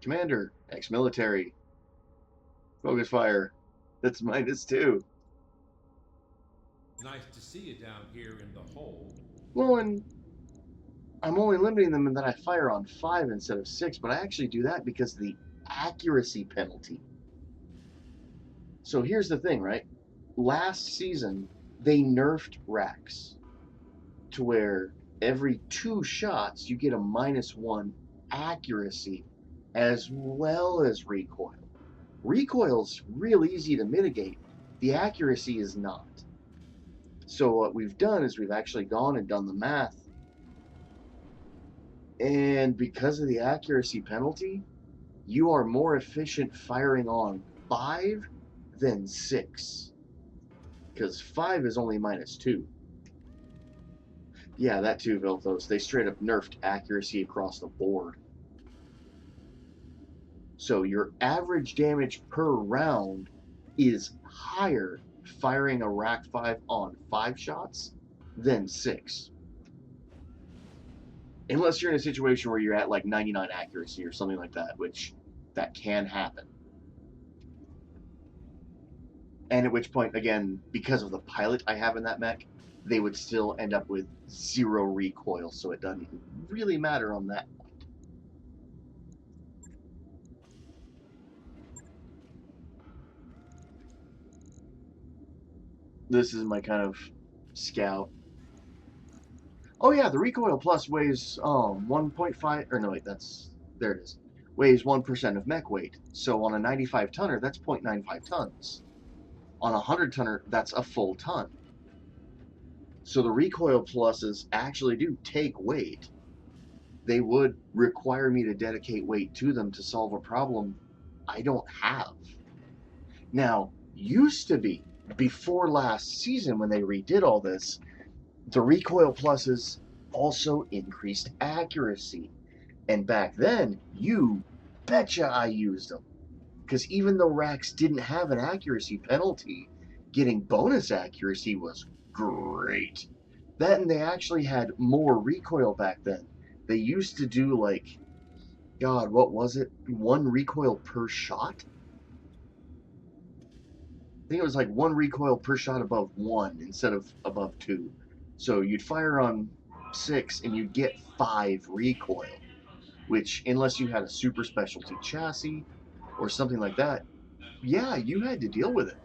Commander, ex-military, focus fire. That's -2. Nice to see you down here in the hole. Well, and I'm only limiting them in that I fire on 5 instead of 6, but I actually do that because of the accuracy penalty. So here's the thing, right? Last season, they nerfed racks to where every 2 shots you get a -1 accuracy as well as recoil. Recoil's real easy to mitigate. The accuracy is not. So what we've done is we've actually gone and done the math. And because of the accuracy penalty, you are more efficient firing on 5 than 6. Because 5 is only -2. Yeah, that too, Vilthos. They straight up nerfed accuracy across the board. So your average damage per round is higher firing a Rack 5 on 5 shots than 6. Unless you're in a situation where you're at like 99 accuracy or something like that, which that can happen. And at which point, again, because of the pilot I have in that mech, they would still end up with 0 recoil, so it doesn't really matter on that point. This is my kind of scout. Oh yeah, the Recoil Plus weighs 1.5, or no wait, there it is. Weighs 1% of mech weight. So on a 95 tonner, that's 0.95 tons. On a 100 tonner, that's a full ton. So the Recoil Pluses actually do take weight. They would require me to dedicate weight to them to solve a problem I don't have. Now, used to be, before last season when they redid all this, the Recoil Pluses also increased accuracy. And back then, you betcha I used them. Because even though racks didn't have an accuracy penalty, getting bonus accuracy was great. That and they actually had more recoil back then. They used to do like, God, what was it? 1 recoil per shot? I think it was like 1 recoil per shot above 1 instead of above 2. So you'd fire on 6 and you'd get 5 recoil, which, unless you had a super specialty chassis or something like that, yeah, you had to deal with it.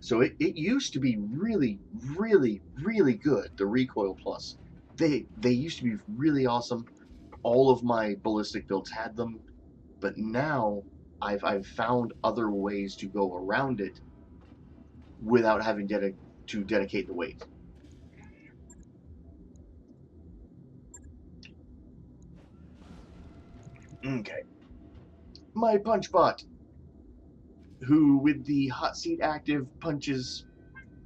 So it used to be really, really, really good, the Recoil Plus. They used to be really awesome. All of my ballistic builds had them, but now I've found other ways to go around it without having to dedicate the weight. Okay. My punch bot, who with the hot seat active punches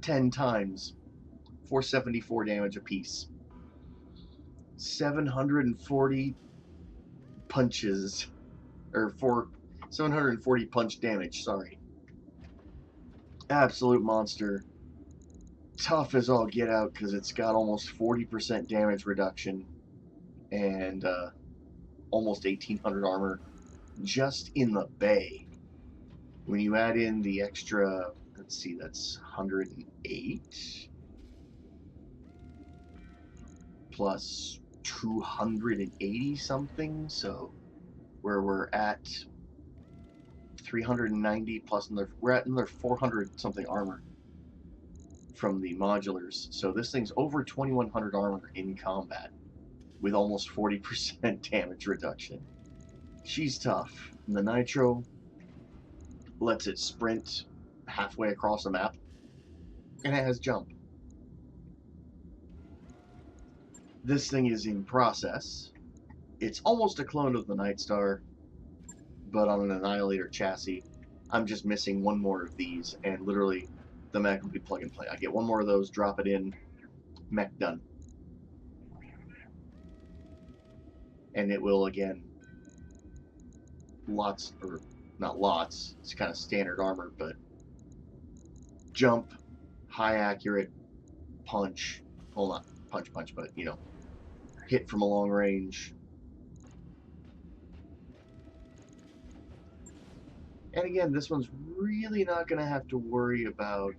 10 times, 474 damage apiece. 740 punches, or 740 punch damage, sorry. Absolute monster. Tough as all get out because it's got almost 40% damage reduction and almost 1800 armor just in the bay. When you add in the extra, let's see, that's 108 plus 280 something, so where we're at 390 plus another, we're at another 400 something armor from the modulars. So this thing's over 2100 armor in combat with almost 40% damage reduction. She's tough. And the Nitro lets it sprint halfway across the map, and it has jump. This thing is in process. It's almost a clone of the Nightstar, but on an Annihilator chassis. I'm just missing 1 more of these, and literally the mech will be plug and play. I get 1 more of those, drop it in, mech done. And it will, again, lots, or not lots, it's kind of standard armor, but jump, high accurate, punch, well, not punch, but, you know, hit from a long range. And again, this one's really not going to have to worry about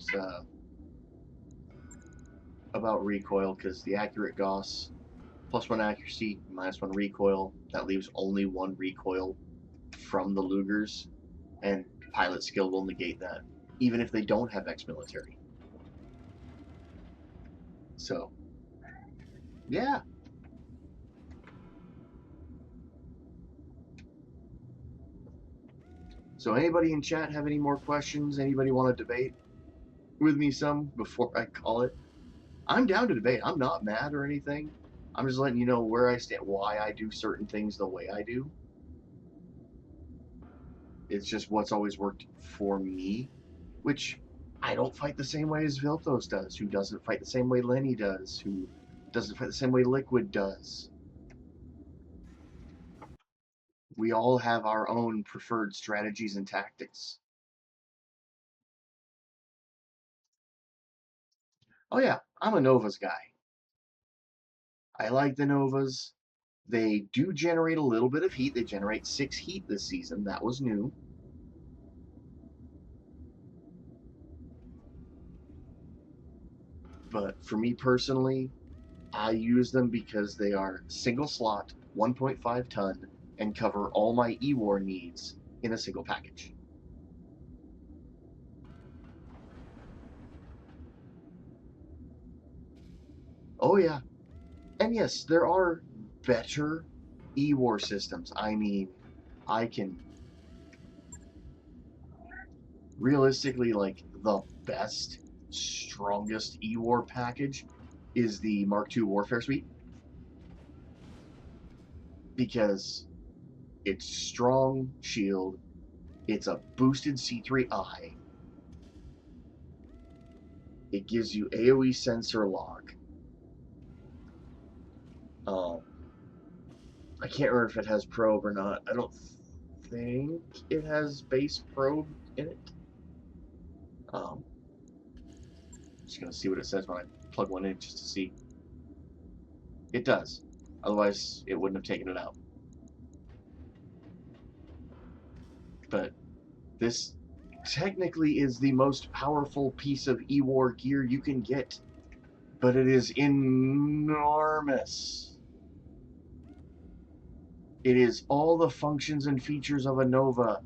recoil, because the accurate Gauss, +1 accuracy, -1 recoil, that leaves only 1 recoil from the Lugers, and pilot skill will negate that, even if they don't have ex-military. So, yeah. So anybody in chat have any more questions? Anybody want to debate with me some before I call it? I'm down to debate. I'm not mad or anything. I'm just letting you know where I stand, why I do certain things the way I do. It's just what's always worked for me, which I don't fight the same way as Viltos does, who doesn't fight the same way Lenny does, who doesn't fight the same way Liquid does. We all have our own preferred strategies and tactics. Oh yeah, I'm a Novas guy. I like the Novas. They do generate a little bit of heat. They generate 6 heat this season. That was new. But for me personally, I use them because they are single slot, 1.5 ton, and cover all my E-War needs in a single package. Oh yeah. And yes, there are better E-War systems. I mean, I can realistically, like, the best, strongest E-War package is the Mark II Warfare Suite, because it's strong shield, it's a boosted C3I, it gives you AoE sensor lock. I can't remember if it has probe or not. I don't think it has base probe in it. Just gonna see what it says when I plug one in just to see. It does. Otherwise, it wouldn't have taken it out. But this technically is the most powerful piece of E-War gear you can get, but it is enormous. It is all the functions and features of a Nova,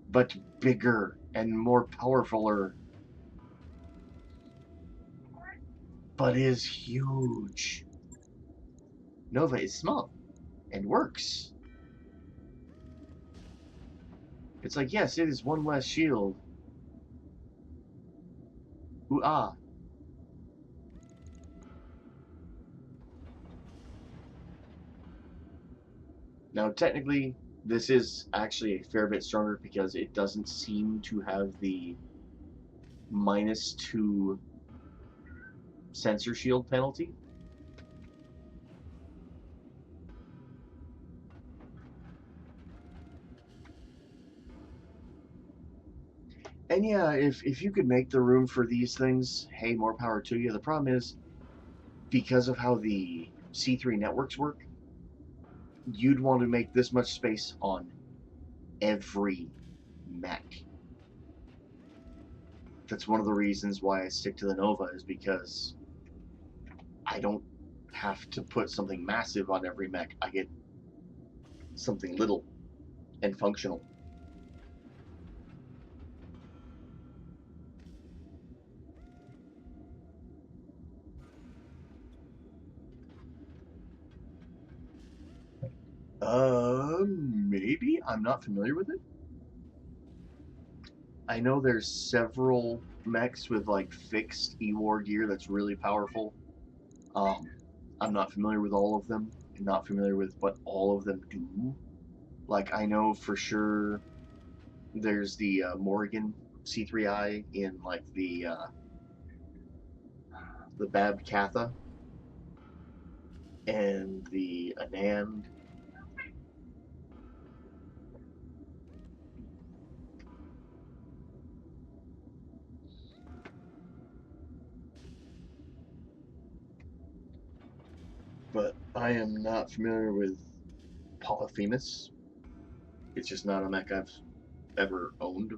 but bigger and more powerfuler. But is huge. Nova is small and works. It's like, yes, it is one less shield. Ooh, ah. Now, technically, this is actually a fair bit stronger because it doesn't seem to have the -2 sensor shield penalty. And yeah, if you could make the room for these things, hey, more power to you. The problem is, because of how the C3 networks work, you'd want to make this much space on every mech. That's one of the reasons why I stick to the Nova, is because I don't have to put something massive on every mech. I get something little and functional. Maybe? I'm not familiar with it. I know there's several mechs with like fixed E-War gear that's really powerful. I'm not familiar with all of them. I'm not familiar with what all of them do. Like, I know for sure there's the Morrigan C3I in like the Bab Katha and the Anand. But I am not familiar with Polyphemus. It's just not a mech I've ever owned.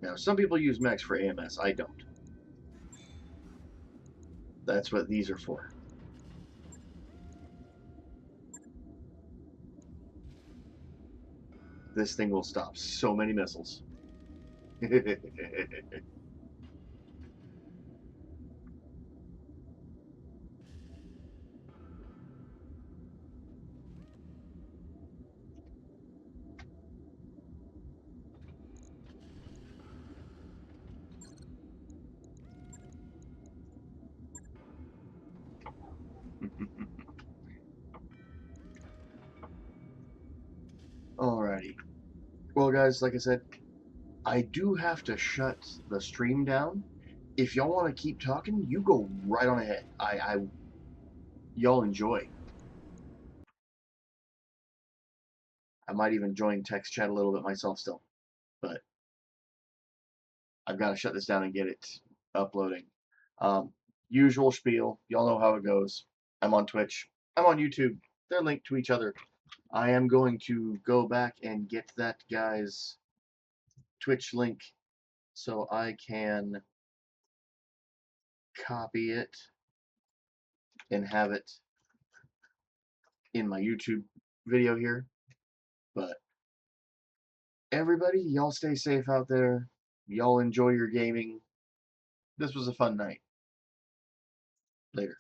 Now, some people use mechs for AMS. I don't. That's what these are for. This thing will stop so many missiles. Alrighty. Well, guys, like I said, I do have to shut the stream down. If y'all want to keep talking, you go right on ahead. Y'all enjoy. I might even join text chat a little bit myself still, but I've got to shut this down and get it uploading. Usual spiel. Y'all know how it goes. I'm on Twitch. I'm on YouTube. They're linked to each other. I am going to go back and get that guy's Twitch link so I can copy it and have it in my YouTube video here. But everybody, y'all stay safe out there. Y'all enjoy your gaming. This was a fun night. Later.